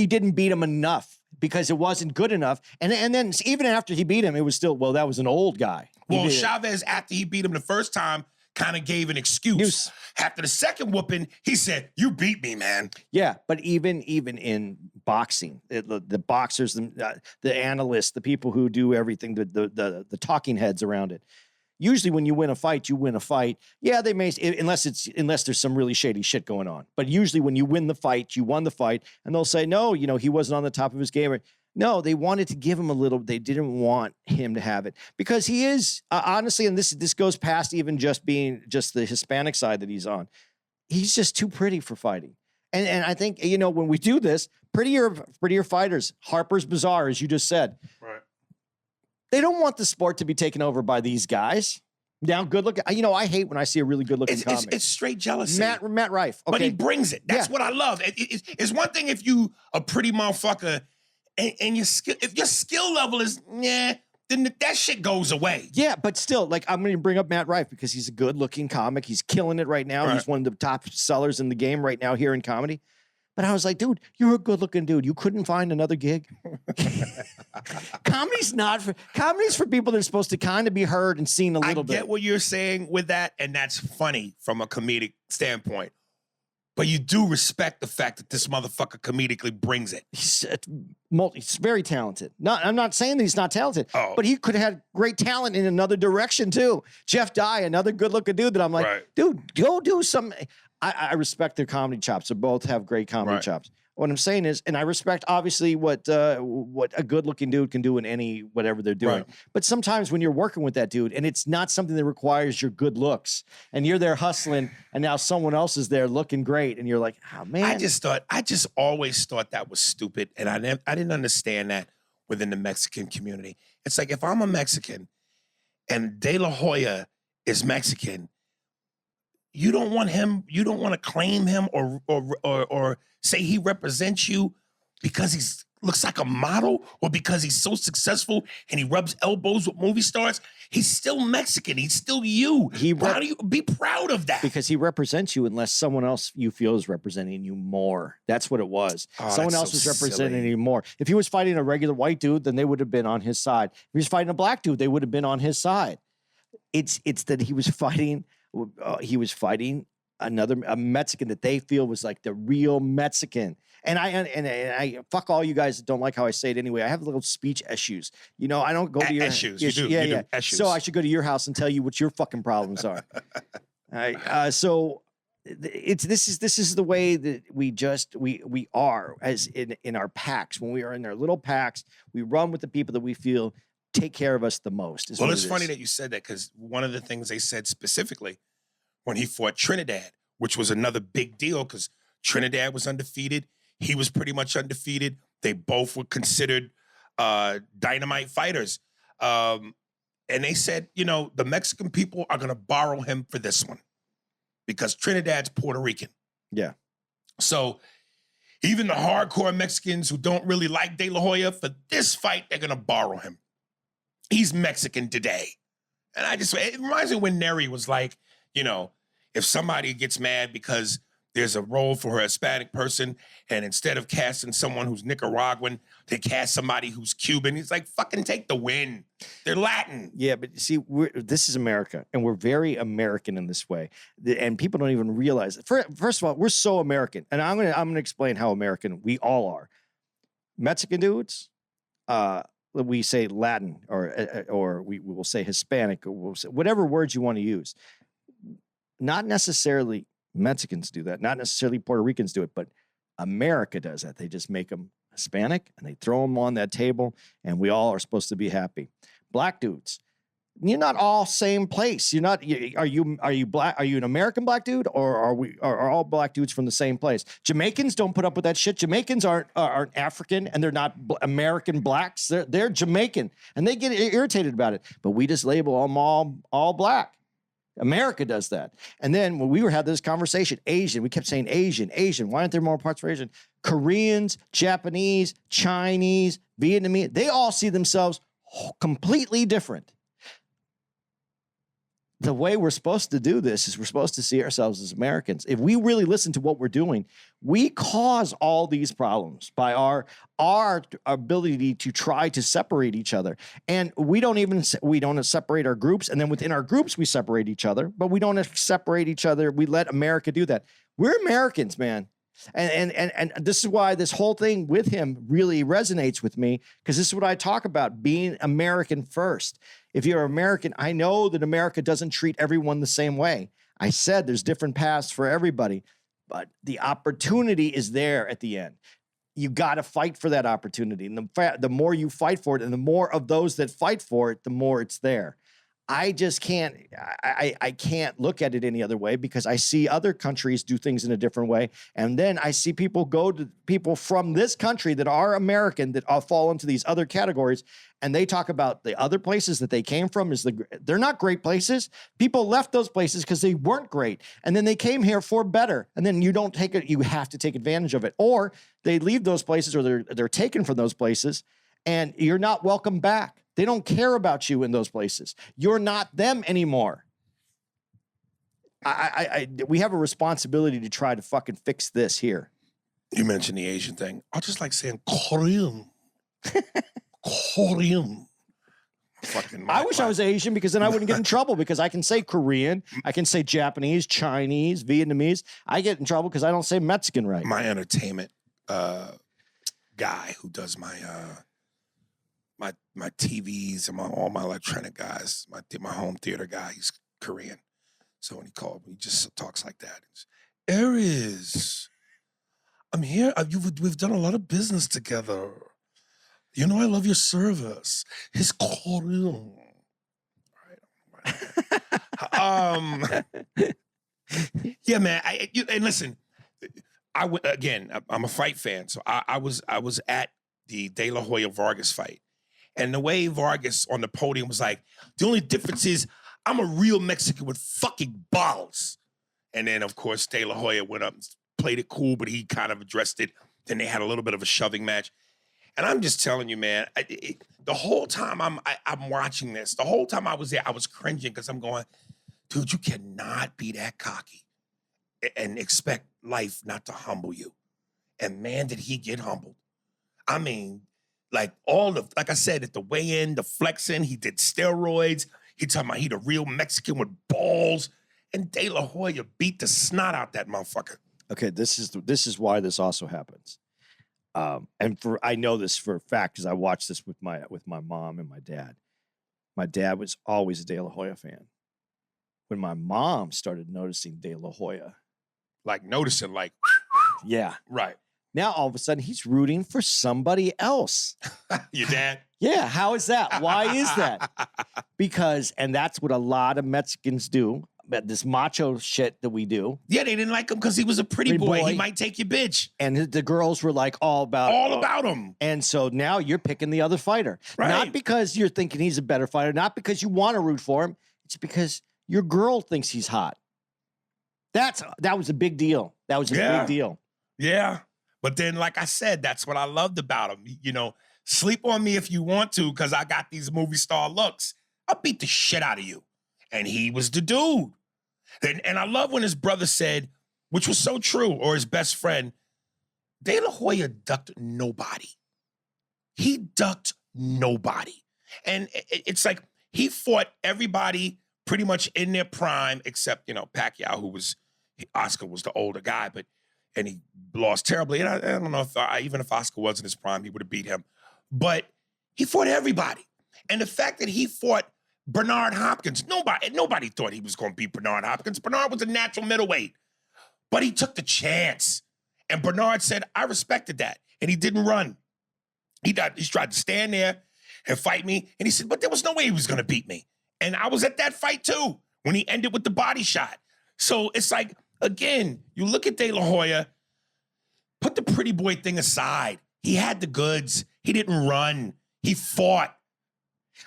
E: didn't beat him enough because it wasn't good enough. And then even after he beat him, it was still, well, that was an old guy.
D: Well, Chavez, after he beat him the first time, kind of gave an excuse. After the second whooping, he said, "You beat me, man."
E: Yeah, but even in boxing, the boxers, the analysts, the people who do everything, the talking heads around it. Usually, when you win a fight, you win a fight. Yeah, they may, unless there's some really shady shit going on. But usually, when you win the fight, you won the fight, and they'll say, "No, he wasn't on the top of his game." No, they wanted to give him a little. They didn't want him to have it because he is honestly, and this goes past even just being just the Hispanic side that he's on. He's just too pretty for fighting, and I think when we do this, prettier fighters. Harper's Bazaar, as you just said,
D: right?
E: They don't want the sport to be taken over by these guys. Now, good looking. I hate when I see a really good looking comic.
D: It's straight jealousy.
E: Matt Rife, okay.
D: But he brings it. That's what I love. It's one thing if you a pretty motherfucker. And if your skill level is then that shit goes away.
E: Yeah, but still, like I'm going to bring up Matt Rife because he's a good-looking comic. He's killing it right now. Right. He's one of the top sellers in the game right now here in comedy. But I was like, dude, you're a good-looking dude. You couldn't find another gig. Comedy's for people that are supposed to kind of be heard and seen a little bit.
D: I get what you're saying with that, and that's funny from a comedic standpoint. But you do respect the fact that this motherfucker comedically brings it.
E: He's very talented. I'm not saying that he's not talented, but he could have had great talent in another direction too. Jeff Dye, another good-looking dude that I'm like, dude, go do some. I respect their comedy chops. They both have great comedy chops. What I'm saying is, and I respect obviously what a good-looking dude can do in any whatever they're doing. Right. But sometimes when you're working with that dude, and it's not something that requires your good looks, and you're there hustling, and now someone else is there looking great, and you're like, oh man. I
D: just always thought that was stupid, and I didn't understand that within the Mexican community. It's like if I'm a Mexican, and De La Hoya is Mexican, you don't want to claim him or say he represents you because he looks like a model or because he's so successful and he rubs elbows with movie stars. He's still Mexican. He's still you. Why do you be proud of that?
E: Because he represents you unless someone else you feel is representing you more. That's what it was. Someone else was representing you more. If he was fighting a regular white dude, then they would have been on his side. If he was fighting a black dude, they would have been on his side. It's that he was fighting a Mexican that they feel was like the real Mexican. And I fuck all you guys that don't like how I say it anyway. I have little speech issues. I don't go to your
D: issues. You do. Issues.
E: So I should go to your house and tell you what your fucking problems are. All right. So this is the way that we are as in our packs. When we are in our little packs, we run with the people that we feel take care of us the most.
D: Well, it's funny that you said that because one of the things they said specifically when he fought Trinidad, which was another big deal because Trinidad was undefeated. He was pretty much undefeated. They both were considered dynamite fighters. And they said, the Mexican people are going to borrow him for this one because Trinidad's Puerto Rican.
E: Yeah.
D: So even the hardcore Mexicans who don't really like De La Hoya, for this fight, they're going to borrow him. He's Mexican today. And it reminds me when Neri was like, if somebody gets mad because there's a role for a Hispanic person, and instead of casting someone who's Nicaraguan, they cast somebody who's Cuban. He's like, fucking take the win. They're Latin.
E: Yeah, but see, this is America, and we're very American in this way, and people don't even realize it. First of all, we're so American, and I'm gonna explain how American we all are. Mexican dudes, we say Latin, or we will say Hispanic, or we'll say whatever words you want to use. Not necessarily Mexicans do that. Not necessarily Puerto Ricans do it, but America does that. They just make them Hispanic and they throw them on that table, and we all are supposed to be happy. Black dudes, you're not all same place. You're not. Are you black? Are you an American black dude, or are all black dudes from the same place? Jamaicans don't put up with that shit. Jamaicans aren't African, and they're not American blacks. They're Jamaican, and they get irritated about it. But we just label them all black. America does that. And then when we had this conversation, Asian, we kept saying Asian. Why aren't there more parts for Asian? Koreans, Japanese, Chinese, Vietnamese, they all see themselves completely different. The way we're supposed to do this is we're supposed to see ourselves as Americans. If we really listen to what we're doing, we cause all these problems by our ability to try to separate each other. And we don't separate our groups. And then within our groups, we separate each other, but we don't separate each other. We let America do that. We're Americans, man. And this is why this whole thing with him really resonates with me, because this is what I talk about, being American first. If you're American, I know that America doesn't treat everyone the same way. I said there's different paths for everybody, but the opportunity is there at the end. You got to fight for that opportunity. And the more you fight for it, and the more of those that fight for it, the more it's there. I just can't, I can't look at it any other way, because I see other countries do things in a different way. And then I see people go to people from this country that are American that all fall into these other categories. And they talk about the other places that they came from they're not great places. People left those places because they weren't great. And then they came here for better. And then you don't take it, you have to take advantage of it. Or they leave those places, or they're taken from those places, and you're not welcome back. They don't care about you in those places. You're not them anymore. We have a responsibility to try to fucking fix this here.
D: You mentioned the Asian thing. I just like saying Korean. Korean.
E: I wish I was Asian, because then I wouldn't get in trouble, because I can say Korean, I can say Japanese, Chinese, Vietnamese. I get in trouble because I don't say Mexican right.
D: My entertainment guy who does my TVs and all my electronic guys, my home theater guy, he's Korean. So when he called me, he just talks like that. Aries, I'm here. We've done a lot of business together. You know, I love your service. He's Korean. All right. Yeah, man. And listen, I'm a fight fan, so I was at the De La Hoya Vargas fight. And the way Vargas on the podium was like, the only difference is I'm a real Mexican with fucking balls. And then, of course, De La Hoya went up and played it cool, but he kind of addressed it. Then they had a little bit of a shoving match. And I'm just telling you, man, the whole time I'm watching this, the whole time I was there, I was cringing, because I'm going, dude, you cannot be that cocky and expect life not to humble you. And man, did he get humbled. I mean, like I said, at the weigh-in, the flexing, he did steroids. He talking about he the real Mexican with balls. And De La Hoya beat the snot out that motherfucker.
E: Okay, this is why this also happens. And I know this for a fact, because I watched this with my mom and my dad. My dad was always a De La Hoya fan. When my mom started noticing De La Hoya, yeah,
D: right.
E: Now, all of a sudden, he's rooting for somebody else.
D: Your dad?
E: Yeah, how is that? Why is that? Because, and that's what a lot of Mexicans do, this macho shit that we do.
D: Yeah, they didn't like him because he was a pretty boy. He might take your bitch.
E: And the girls were like all about
D: him.
E: And so now you're picking the other fighter.
D: Right.
E: Not because you're thinking he's a better fighter, not because you want to root for him. It's because your girl thinks he's hot. That was a big deal. That was a big deal.
D: Yeah. But then, like I said, that's what I loved about him. You know, sleep on me if you want to, because I got these movie star looks. I'll beat the shit out of you. And he was the dude. And I love when his brother said, which was so true, or his best friend, De La Hoya ducked nobody. He ducked nobody. And it's like he fought everybody pretty much in their prime, except, Pacquiao, Oscar was the older guy, and he lost terribly. And I don't know if, even if Oscar was in his prime, he would have beat him. But he fought everybody. And the fact that he fought Bernard Hopkins, nobody thought he was going to beat Bernard Hopkins. Bernard was a natural middleweight. But he took the chance. And Bernard said, I respected that. And he didn't run. He tried to stand there and fight me. And he said, but there was no way he was going to beat me. And I was at that fight too, when he ended with the body shot. So it's like, again, you look at De La Hoya, put the pretty boy thing aside. He had the goods. He didn't run. He fought.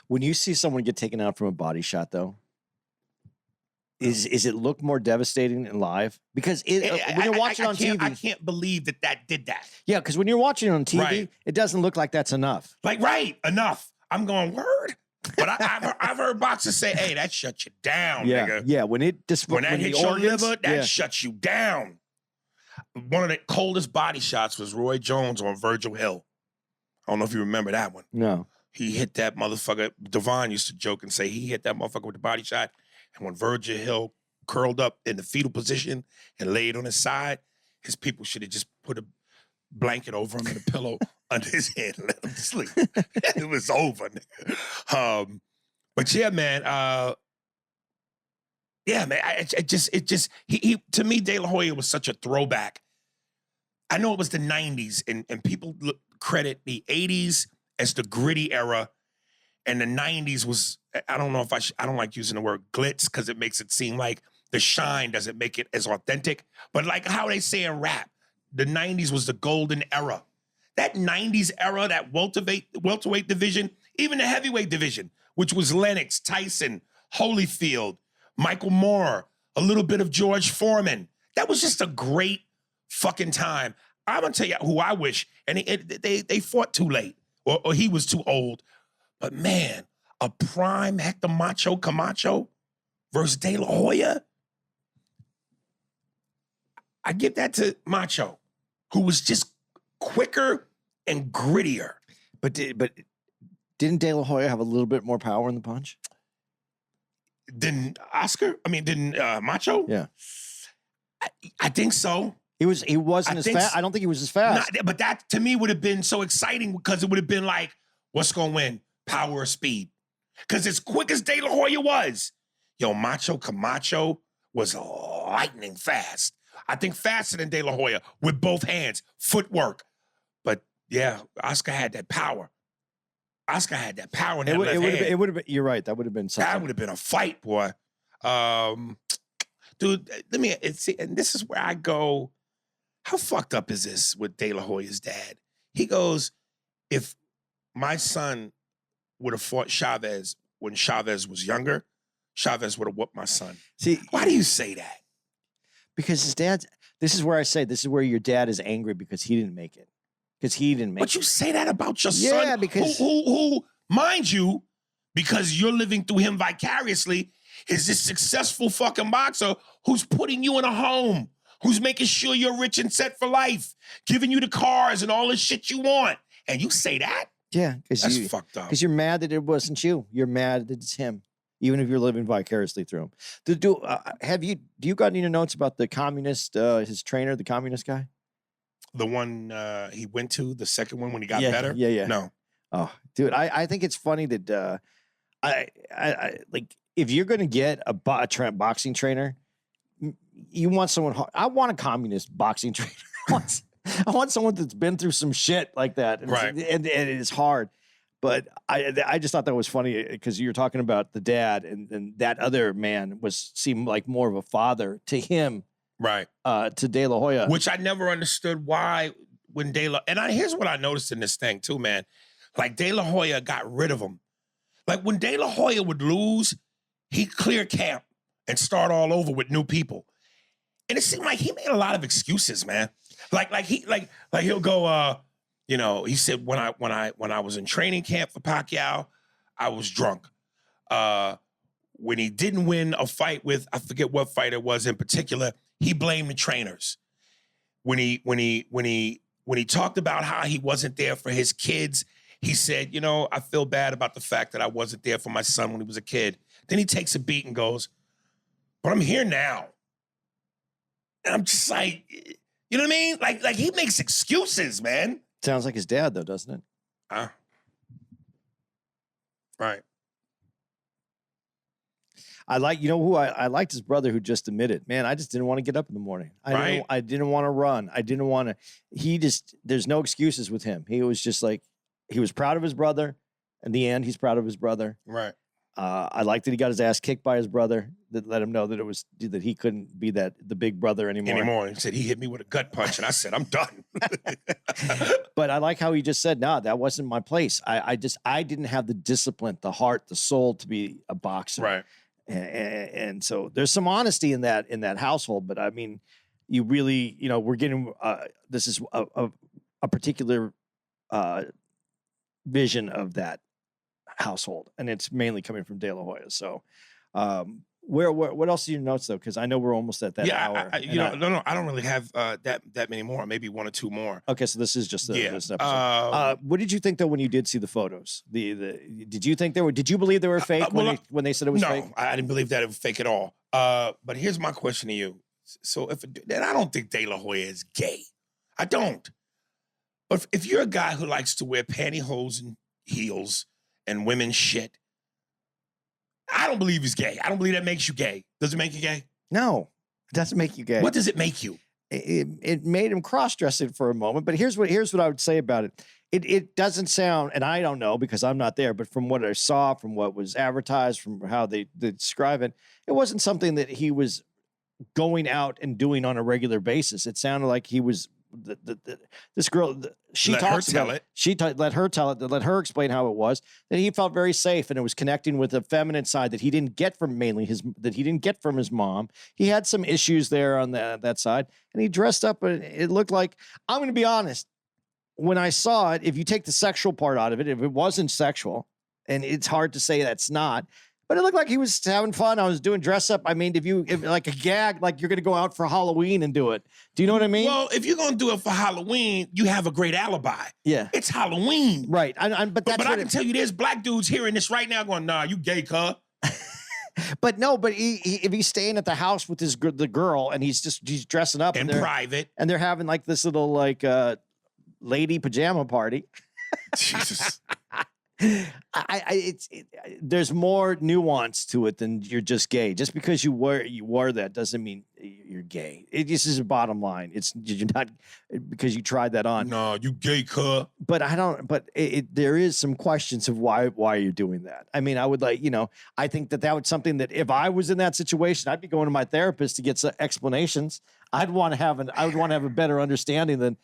E: When you see someone get taken out from a body shot, though, is it look more devastating in live? Because when you're watching on TV,
D: I can't believe that did that.
E: Yeah, because when you're watching on TV,
D: Right.
E: It doesn't look like that's enough.
D: Like, right, enough. I'm going, word. But I've heard boxers say, hey, that shuts you down, nigga.
E: Yeah, when that
D: hits your liver, that shuts you down. One of the coldest body shots was Roy Jones on Virgil Hill. I don't know if you remember that one.
E: No.
D: He hit that motherfucker. Devon used to joke and say he hit that motherfucker with the body shot. And when Virgil Hill curled up in the fetal position and laid on his side, his people should have just put a blanket over him and a pillow under his head and let him sleep. It was over. But yeah, man. He to me, De La Hoya was such a throwback. I know it was the 90s, and people credit the 80s as the gritty era, and the 90s was, I don't know if I don't like using the word glitz because it makes it seem like the shine doesn't make it as authentic, but like how they say in rap, the 90s was the golden era. That 90s era, that welterweight division, even the heavyweight division, which was Lennox, Tyson, Holyfield, Michael Moore, a little bit of George Foreman. That was just a great fucking time. I'm gonna tell you who I wish, and they fought too late, or he was too old. But man, a prime Hector Macho Camacho versus De La Hoya. I give that to Macho, who was just quicker and grittier.
E: But didn't De La Hoya have a little bit more power in the punch?
D: Didn't Macho?
E: Yeah.
D: I think so.
E: He wasn't as fast. I don't think he was as fast.
D: But that to me would have been so exciting because it would have been like, what's gonna win? Power or speed? Because as quick as De La Hoya was, Macho Camacho was lightning fast. I think faster than De La Hoya with both hands, footwork. But yeah, Oscar had that power. Oscar had that power in that left hand.
E: It would have been. You're right. That would have been something.
D: That would have been a fight, boy. Dude, and this is where I go. How fucked up is this with De La Hoya's dad? He goes, if my son would have fought Chavez when Chavez was younger, Chavez would have whooped my son.
E: See,
D: why do you say that?
E: Because his dad's. This is where I say this is where your dad is angry because he didn't make it. Because he didn't make it.
D: But you say that about your son?
E: Yeah, because
D: who, mind you, because you're living through him vicariously, is this successful fucking boxer who's putting you in a home, who's making sure you're rich and set for life, giving you the cars and all the shit you want. And you say that?
E: Yeah.
D: That's fucked up.
E: Because you're mad that it wasn't you. You're mad that it's him. Even if you're living vicariously through him. Do you got any notes about the communist, his trainer, the communist guy?
D: The one he went to, the second one when he got
E: Yeah,
D: better?
E: yeah.
D: No.
E: Oh, dude, I think it's funny that I like if you're gonna get a boxing trainer, you want someone. I want a communist boxing trainer. I want someone that's been through some shit like that,
D: Right?
E: And it is hard. But I just thought that was funny because you were talking about the dad, and that other man seemed like more of a father to him,
D: right?
E: To De La Hoya,
D: which I never understood why when here's what I noticed in this thing too, man. Like De La Hoya got rid of him. Like when De La Hoya would lose, he'd clear camp and start all over with new people. And it seemed like he made a lot of excuses, man. Like he'll go, he said when I was in training camp for Pacquiao, I was drunk. When he didn't win a fight with, I forget what fight it was in particular, he blamed the trainers. When he talked about how he wasn't there for his kids, he said, you know, I feel bad about the fact that I wasn't there for my son when he was a kid. Then he takes a beat and goes, but I'm here now. And I'm just like, you know what I mean? Like he makes excuses, man.
E: Sounds like his dad, though, doesn't it?
D: Right.
E: I like, you know who I liked his brother who just admitted, man, I just didn't want to get up in the morning. I didn't want to run. I didn't want to, there's no excuses with him. He was just like, he was proud of his brother. In the end, he's proud of his brother.
D: Right.
E: I liked that he got his ass kicked by his brother that let him know that he couldn't be the big brother anymore.
D: He said he hit me with a gut punch and I said, I'm done.
E: But I like how he just said, nah, that wasn't my place. I didn't have the discipline, the heart, the soul to be a boxer.
D: Right.
E: And so there's some honesty in that household, but I mean, you really, you know, we're getting, this is a particular vision of that household, and it's mainly coming from De La Hoya. So, what else are your notes though? Because I know we're almost at that hour.
D: I don't really have that many more. Maybe one or two more.
E: Okay, so this is just this episode. What did you think though when you did see the photos? Did you think did you believe they were fake when they said it was fake?
D: No, I didn't believe that it was fake at all. But here's my question to you. So and I don't think De La Hoya is gay. I don't. But if you're a guy who likes to wear pantyhose and heels and women's shit, I don't believe he's gay. I don't believe that makes you gay. Does it make you gay?
E: No, it doesn't make you gay.
D: What does it make you?
E: It made him cross-dressing for a moment. But here's what I would say about it. It doesn't sound, and I don't know because I'm not there, but from what I saw, from what was advertised, from how they describe it, it wasn't something that he was going out and doing on a regular basis. It sounded like he was this girl. She let talks her tell about it. She let her tell it. Let her explain how it was. That he felt very safe, and it was connecting with a feminine side that he didn't get from his mom. He had some issues there on that side, and he dressed up. And it looked like, I'm going to be honest. When I saw it, if you take the sexual part out of it, if it wasn't sexual, and it's hard to say that's not. But it looked like he was having fun. I was doing dress up. I mean, if like a gag, like you're going to go out for Halloween and do it. Do you know what I mean?
D: Well, if you're going to do it for Halloween, you have a great alibi.
E: Yeah.
D: It's Halloween.
E: Right. But
D: I can tell you there's black dudes hearing this right now going, nah, you gay, cuh.
E: But no, if he's staying at the house with the girl and he's dressing up.
D: In private.
E: And they're having like this little like lady pajama party.
D: Jesus.
E: There's more nuance to it than you're just gay. Just because you wore that doesn't mean you're gay. This is a bottom line. You're not because you tried that on.
D: No, you gay, cuh.
E: But I don't. But there is some questions of why you're doing that. I mean, I would like, I think that was something that if I was in that situation, I'd be going to my therapist to get some explanations. I would want to have a better understanding than.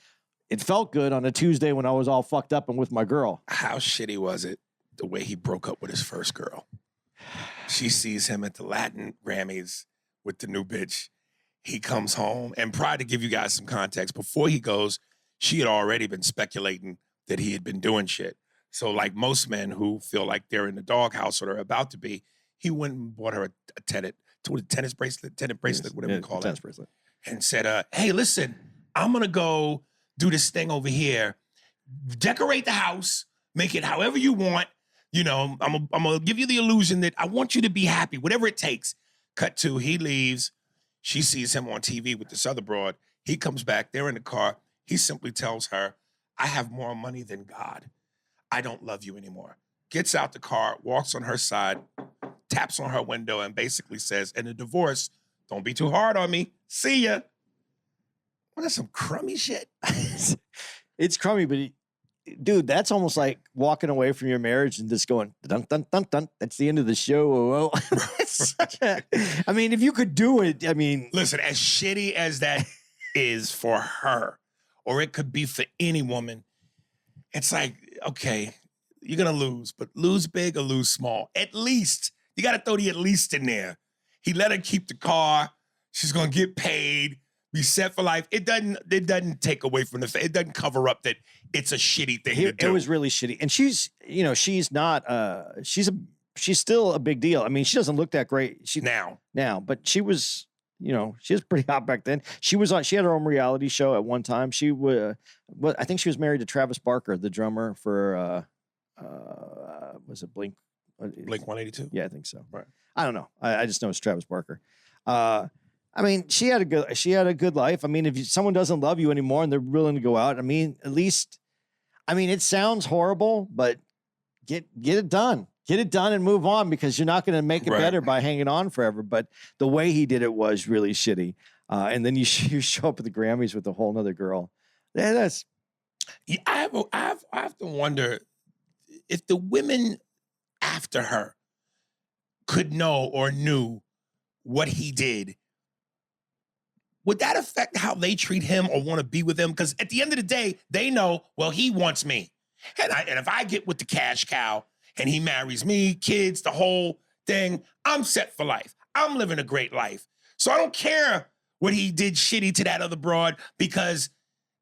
E: It felt good on a Tuesday when I was all fucked up and with my girl.
D: How shitty was it the way he broke up with his first girl? She sees him at the Latin Grammys with the new bitch. He comes home, and prior to give you guys some context, before he goes, she had already been speculating that he had been doing shit. So like most men who feel like they're in the doghouse or they're about to be, he went and bought her a tennis bracelet, whatever you call it.
E: Tennis bracelet. And
D: said, hey, listen, I'm going to go do this thing over here, decorate the house, make it however you want. I'm going to give you the illusion that I want you to be happy, whatever it takes. Cut to, he leaves. She sees him on TV with this other broad. He comes back. They're in the car. He simply tells her, I have more money than God. I don't love you anymore. Gets out the car, walks on her side, taps on her window, and basically says, in a divorce, don't be too hard on me. See ya. Well, that's some crummy shit.
E: It's crummy, but dude, that's almost like walking away from your marriage and just going, dun, dun, dun, dun. That's the end of the show. I mean, if you could do it, I mean.
D: Listen, as shitty as that is for her, or it could be for any woman, it's like, okay, you're going to lose, but lose big or lose small. At least, you got to throw the at least in there. He let her keep the car. She's going to get paid. Be set for life. It doesn't take away from it doesn't cover up that it's a shitty thing to do.
E: It was really shitty. And she's still a big deal. I mean, she doesn't look that great.
D: Now,
E: but she was she was pretty hot back then. She had her own reality show at one time. She was, I think she was married to Travis Barker, the drummer for, was it Blink?
D: Blink 182.
E: Yeah, I think so.
D: Right.
E: I don't know. I just know it's Travis Barker. I mean, she had a good life. I mean, if someone doesn't love you anymore and they're willing to go out, I mean, at least, I mean, it sounds horrible, but get it done. Get it done and move on, because you're not going to make it better by hanging on forever. But the way he did it was really shitty. And then you show up at the Grammys with a whole nother girl. Yeah, that's.
D: Yeah, I have to wonder if the women after her could know or knew what he did. Would that affect how they treat him or want to be with him? Because at the end of the day, they know, well, he wants me. And if I get with the cash cow and he marries me, kids, the whole thing, I'm set for life. I'm living a great life. So I don't care what he did shitty to that other broad, because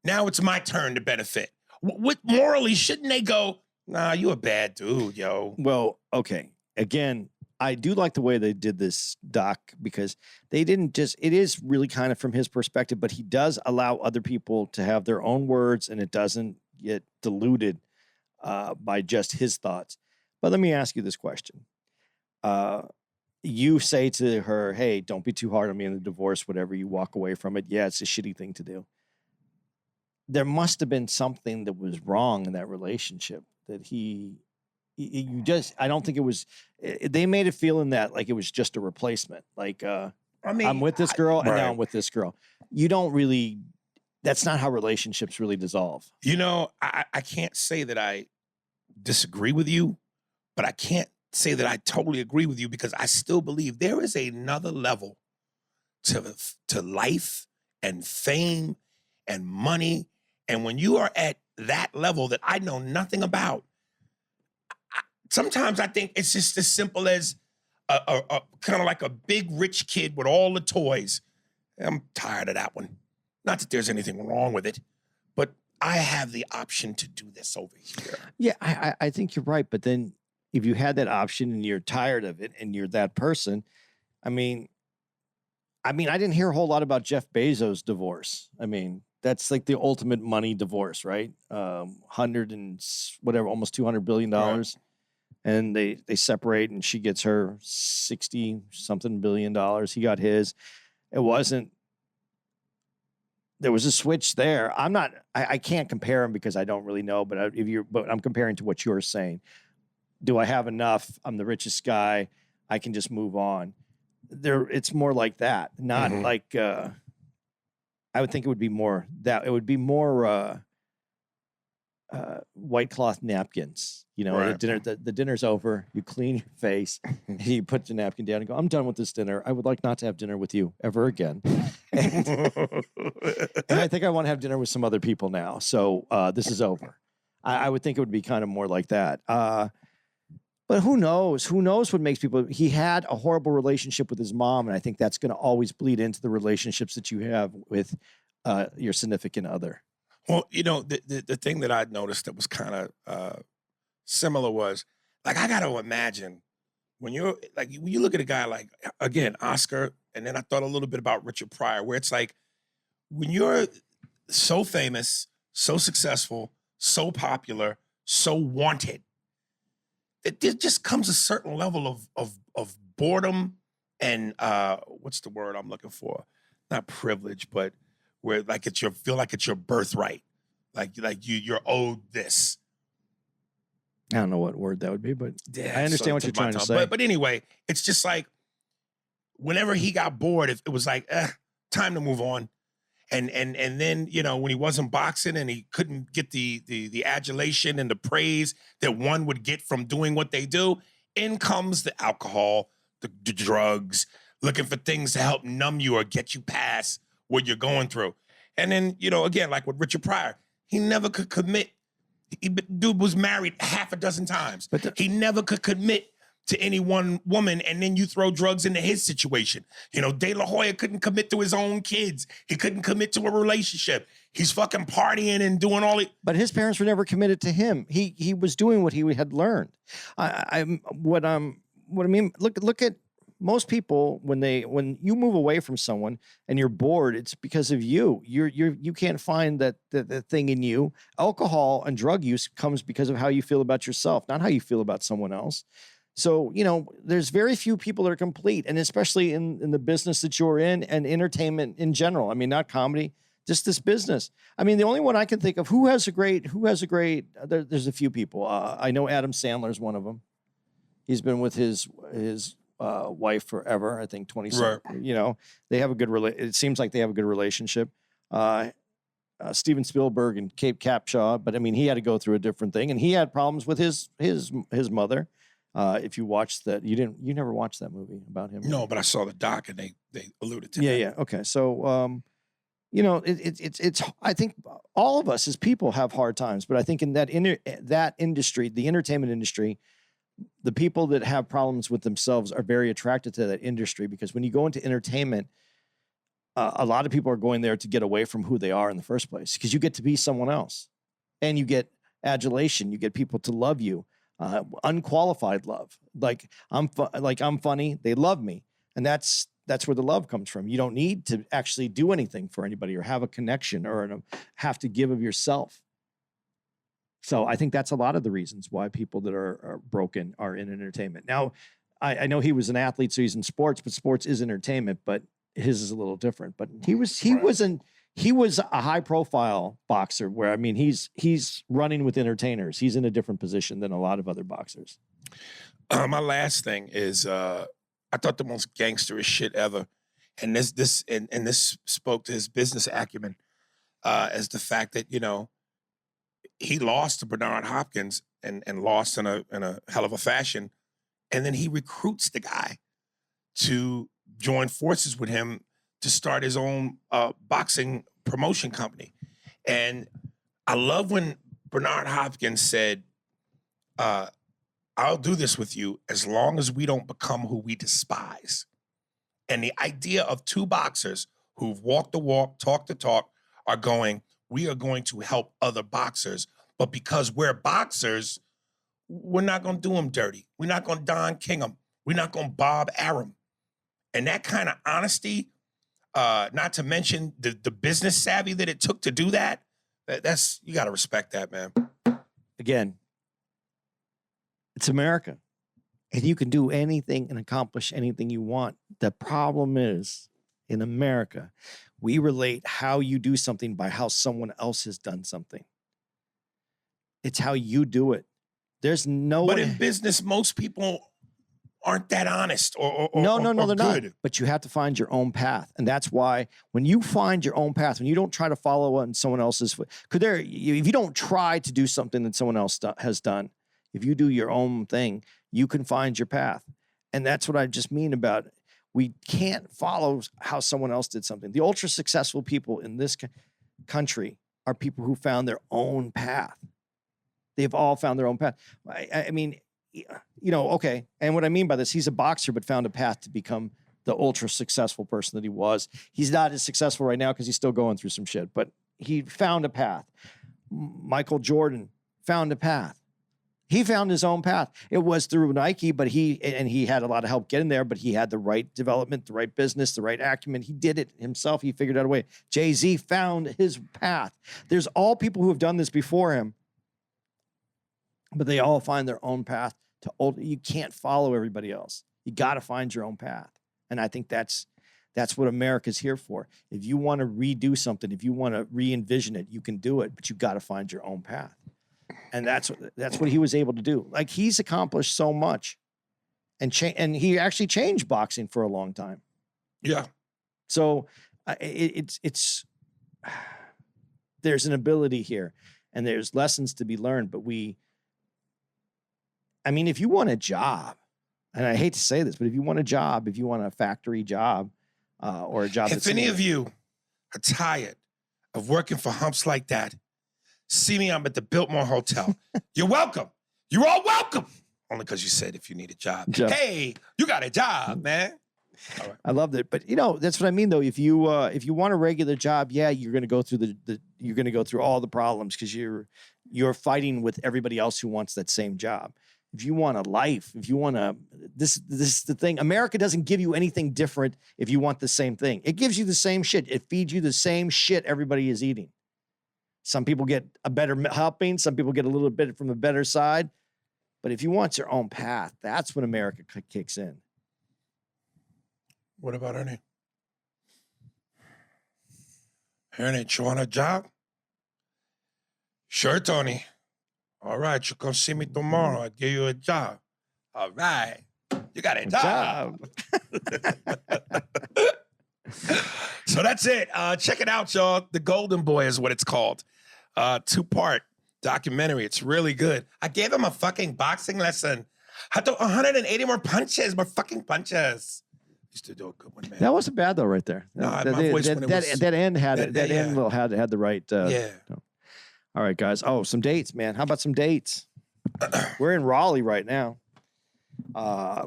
D: now it's my turn to benefit. What morally, shouldn't they go, nah, you a bad dude, yo?
E: Well, okay. Again, I do like the way they did this, Doc, because they didn't just, it is really kind of from his perspective, but he does allow other people to have their own words, and it doesn't get diluted by just his thoughts. But let me ask you this question. You say to her, hey, don't be too hard on me in the divorce, whatever, you walk away from it. Yeah, it's a shitty thing to do. There must have been something that was wrong in that relationship that I don't think it was, they made it feeling that like it was just a replacement. Like, I mean, I'm with this girl and now I'm with this girl. You don't really, that's not how relationships really dissolve.
D: You know, I can't say that I disagree with you, but I can't say that I totally agree with you, because I still believe there is another level to life and fame and money. And when you are at that level that I know nothing about, sometimes I think it's just as simple as a kind of like a big rich kid with all the toys. I'm tired of that one. Not that there's anything wrong with it, but I have the option to do this over here.
E: Yeah, I think you're right. But then if you had that option and you're tired of it and you're that person, I mean, I didn't hear a whole lot about Jeff Bezos' divorce. I mean, that's like the ultimate money divorce, right? Almost $200 billion. Right. And they separate, and she gets her 60 something $billion. He got his. It wasn't, there was a switch there. I can't compare them because I don't really know, but I'm comparing to what you're saying. Do I have enough? I'm the richest guy. I can just move on. It's more like that, not like, I would think it would be more that it would be more white cloth napkins. You know, right. The dinner's over. You clean your face, and you put the napkin down and go, I'm done with this dinner. I would like not to have dinner with you ever again. And I think I want to have dinner with some other people now. So this is over. I would think it would be kind of more like that. But who knows? Who knows what makes people... He had a horrible relationship with his mom, and I think that's going to always bleed into the relationships that you have with your significant other.
D: Well, you know, the thing that I noticed that was kind of similar was, like, I got to imagine when you look at a guy like, again, Oscar, and then I thought a little bit about Richard Pryor, where it's like, when you're so famous, so successful, so popular, so wanted, there just comes a certain level of boredom and what's the word I'm looking for? Not privilege, but where like feel like it's your birthright, like you're owed this.
E: I don't know what word that would be, but yeah, I understand what you're trying to say.
D: But anyway, it's just like whenever he got bored, it was like time to move on. And then, you know, when he wasn't boxing and he couldn't get the adulation and the praise that one would get from doing what they do, in comes the alcohol, the drugs, looking for things to help numb you or get you past what you're going through. And then, you know, again, like with Richard Pryor, he never could commit. Dude was married half a dozen times. But he never could commit to any one woman, and then you throw drugs into his situation. You know, De La Hoya couldn't commit to his own kids. He couldn't commit to a relationship. He's fucking partying and doing all it.
E: But his parents were never committed to him. He was doing what he had learned. What I mean, look at most people, when you move away from someone and you're bored, it's because of you. You can't find that thing in you. Alcohol and drug use comes because of how you feel about yourself, not how you feel about someone else. So, there's very few people that are complete, and especially in the business that you're in and entertainment in general. I mean, not comedy, just this business. I mean, the only one I can think of who has a great, there's a few people. I know Adam Sandler is one of them. He's been with his wife forever. I think 20
D: Right.
E: They have a good it seems like they have a good relationship. Steven Spielberg and Kate Capshaw, but I mean, he had to go through a different thing, and he had problems with his mother. If you watched that, you never watched that movie about him.
D: No, but I saw the doc and they alluded to that.
E: Yeah. Okay. So, it's, I think all of us as people have hard times, but I think in that industry, the entertainment industry, the people that have problems with themselves are very attracted to that industry, because when you go into entertainment, a lot of people are going there to get away from who they are in the first place, because you get to be someone else and you get adulation. You get people to love you. Unqualified love. Like I'm funny. They love me. And that's where the love comes from. You don't need to actually do anything for anybody or have a connection or have to give of yourself. So I think that's a lot of the reasons why people that are broken are in entertainment. Now, I know he was an athlete, so he's in sports, but sports is entertainment, but his is a little different. But he was a high profile boxer where, I mean, he's running with entertainers. He's in a different position than a lot of other boxers.
D: My last thing is, I thought the most gangsterish shit ever, and this spoke to his business acumen, as the fact that he lost to Bernard Hopkins and lost in a hell of a fashion, and then he recruits the guy to join forces with him to start his own boxing promotion company. And I love when Bernard Hopkins said, I'll do this with you as long as we don't become who we despise. And the idea of two boxers who've walked the walk, talked the talk, are going, we are going to help other boxers, but because we're boxers, we're not going to do them dirty. We're not going to Don King them. We're not going to Bob Arum. And that kind of honesty, not to mention the business savvy that it took to do that, that's, you got to respect that, man.
E: Again, it's America, and you can do anything and accomplish anything you want. The problem is, in America, we relate how you do something by how someone else has done something. It's how you do it. There's no
D: But
E: way.
D: in business, most people aren't that honest or
E: No, they're
D: good.
E: not. But you have to find your own path. And that's why when you find your own path, when you don't try to follow on someone else's foot, if you don't try to do something that someone else has done, if you do your own thing, you can find your path. And that's what I just mean about we can't follow how someone else did something. The ultra successful people in this country are people who found their own path. They've all found their own path. I mean, okay. And what I mean by this, he's a boxer, but found a path to become the ultra successful person that he was. He's not as successful right now because he's still going through some shit, but he found a path. Michael Jordan found a path. He found his own path. It was through Nike, but he had a lot of help getting there, but he had the right development, the right business, the right acumen. He did it himself. He figured out a way. Jay-Z found his path. There's all people who have done this before him, but they all find their own path. You can't follow everybody else. You got to find your own path. And I think that's what America's here for. If you want to redo something, if you want to re-envision it, you can do it, but you got to find your own path. And that's what he was able to do. Like, he's accomplished so much, and he actually changed boxing for a long time.
D: Yeah.
E: So it's there's an ability here, and there's lessons to be learned. But if you want a job, and I hate to say this, but if you want a job, if you want a factory job, or a job,
D: if any of you are tired of working for humps like that, see me, I'm at the Biltmore Hotel. You're welcome. You're all welcome. Only because you said if you need a job. Hey, you got a job, man. All right.
E: I loved it. But that's what I mean though. If you want a regular job, yeah, you're gonna go through you're gonna go through all the problems because you're fighting with everybody else who wants that same job. if you want a life, if you want to, this is the thing. America doesn't give you anything different if you want the same thing. It gives you the same shit. It feeds you the same shit everybody is eating. Some people get a better helping. Some people get a little bit from the better side. But if you want your own path, that's when America kicks in.
D: What about Ernie? Ernie, you want a job? Sure, Tony. All right, you come see me tomorrow. I'll give you a job. All right. You got a job. So that's it. Check it out, y'all. The Golden Boy is what it's called. 2-part documentary. It's really good. I gave him a fucking boxing lesson. I threw 180 more fucking punches. Used to do a good one, man.
E: That wasn't bad though, right there.
D: No, my voice when it was...
E: That end had it. That
D: yeah.
E: end had the right.
D: Yeah.
E: No. All right, guys. Oh, some dates, man. How about some dates? We're in Raleigh right now,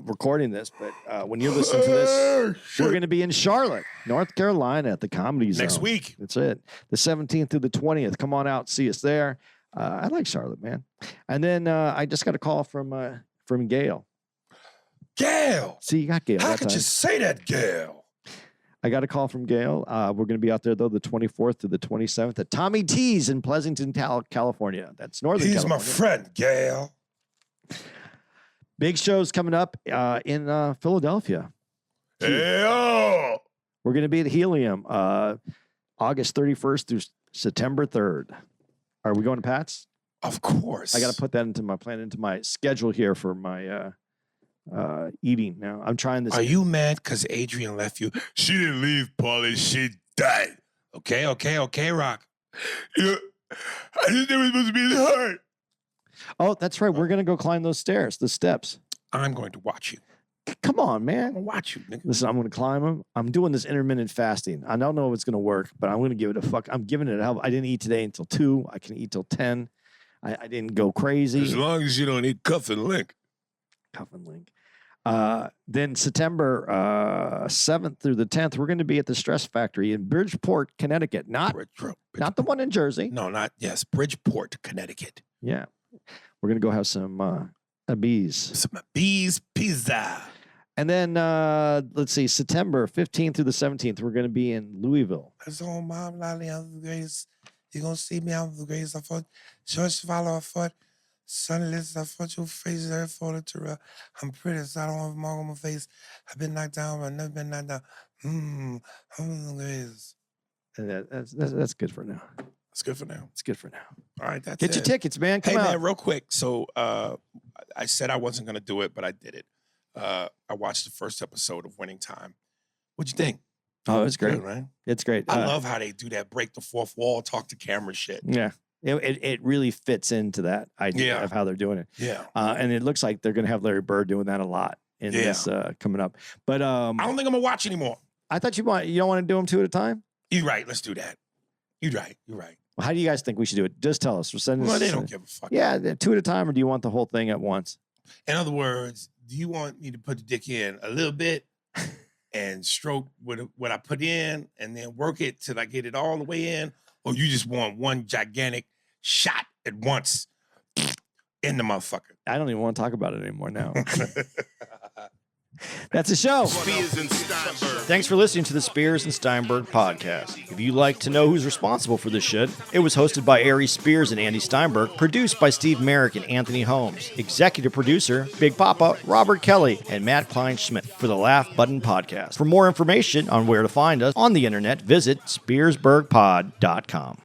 E: recording this. But when you listen to this, we're going to be in Charlotte, North Carolina, at the Comedy Zone
D: Next week.
E: That's it. The 17th through the 20th. Come on out, see us there. I like Charlotte, man. And then I just got a call from Gail.
D: Gail.
E: See, you got Gail.
D: How
E: that
D: could
E: time.
D: you say that, Gail?
E: I got a call from Gail. We're going to be out there, though, the 24th to the 27th at Tommy T's in Pleasanton, California. That's Northern
D: He's
E: California.
D: my friend, Gail.
E: Big shows coming up in Philadelphia.
D: Hey,
E: We're going to be at Helium August 31st through September 3rd. Are we going to Pat's?
D: Of course.
E: I got to put that into my schedule here for my eating now. I'm trying this.
D: Are you mad because Adrian left you? She didn't leave, Paulie. She died. Okay, Rock. Yeah, I didn't think it was supposed to be this hard.
E: Oh, that's right. We're going to go climb those stairs, the steps.
D: I'm going to watch you.
E: Come on,
D: I'm
E: man.
D: going to watch you, nigga.
E: Listen, I'm going to climb them. I'm doing this intermittent fasting. I don't know if it's going to work, but I'm going to give it a fuck. I'm giving it a hell. I didn't eat today until 2. I can eat till 10. I didn't go crazy.
D: As long as you don't eat cuff and link.
E: Cuff and link. Then September 7th through the 10th, we're going to be at the Stress Factory in Bridgeport, Connecticut. Not the one in Jersey.
D: No, Bridgeport, Connecticut.
E: Yeah. We're going to go have some bees.
D: Some bees pizza.
E: And then, let's see, September 15th through the 17th, we're going to be in Louisville.
D: That's all, Mom, Lolly, I'm the greatest. You're going to see me, I'm the greatest. I fought George Follow, I fought Sunless, I fought your face, I fought it to I'm pretty, so I don't have a mark on my face. I've been knocked down, but I've never been knocked down. I'm the greatest.
E: And that's good for now.
D: That's good for now.
E: It's good for now.
D: All right, that's
E: Get
D: it.
E: your tickets, man. Come
D: Hey,
E: out.
D: man, real quick. So I said I wasn't going to do it, but I did it. I watched the first episode of Winning Time. What'd you think?
E: Oh, it's great.
D: Good, right?
E: It's great.
D: I love how they do that break the fourth wall, talk to camera shit.
E: Yeah. It really fits into that idea of how they're doing it.
D: Yeah.
E: And it looks like they're going to have Larry Bird doing that a lot in this coming up. But
D: I don't think I'm going to watch anymore.
E: I thought you don't want to do them 2 at a time?
D: You're right. Let's do that. You're right.
E: Well, how do you guys think we should do it? Just tell us. We're sending
D: Well, they don't give a fuck.
E: Yeah, 2 at a time, or do you want the whole thing at once?
D: In other words, do you want me to put the dick in a little bit and stroke what I put in and then work it till I get it all the way in? Or you just want one gigantic shot at once in the motherfucker?
E: I don't even want to talk about it anymore now. That's a show.
A: Spears and Steinberg.
E: Thanks for listening to the Spears and Steinberg podcast. If you'd like to know who's responsible for this shit, it was hosted by Ari Spears and Andy Steinberg, produced by Steve Merrick and Anthony Holmes, executive producer, Big Papa, Robert Kelly, and Matt Kleinschmidt for the Laugh Button podcast. For more information on where to find us on the internet, visit SpearsburgPod.com.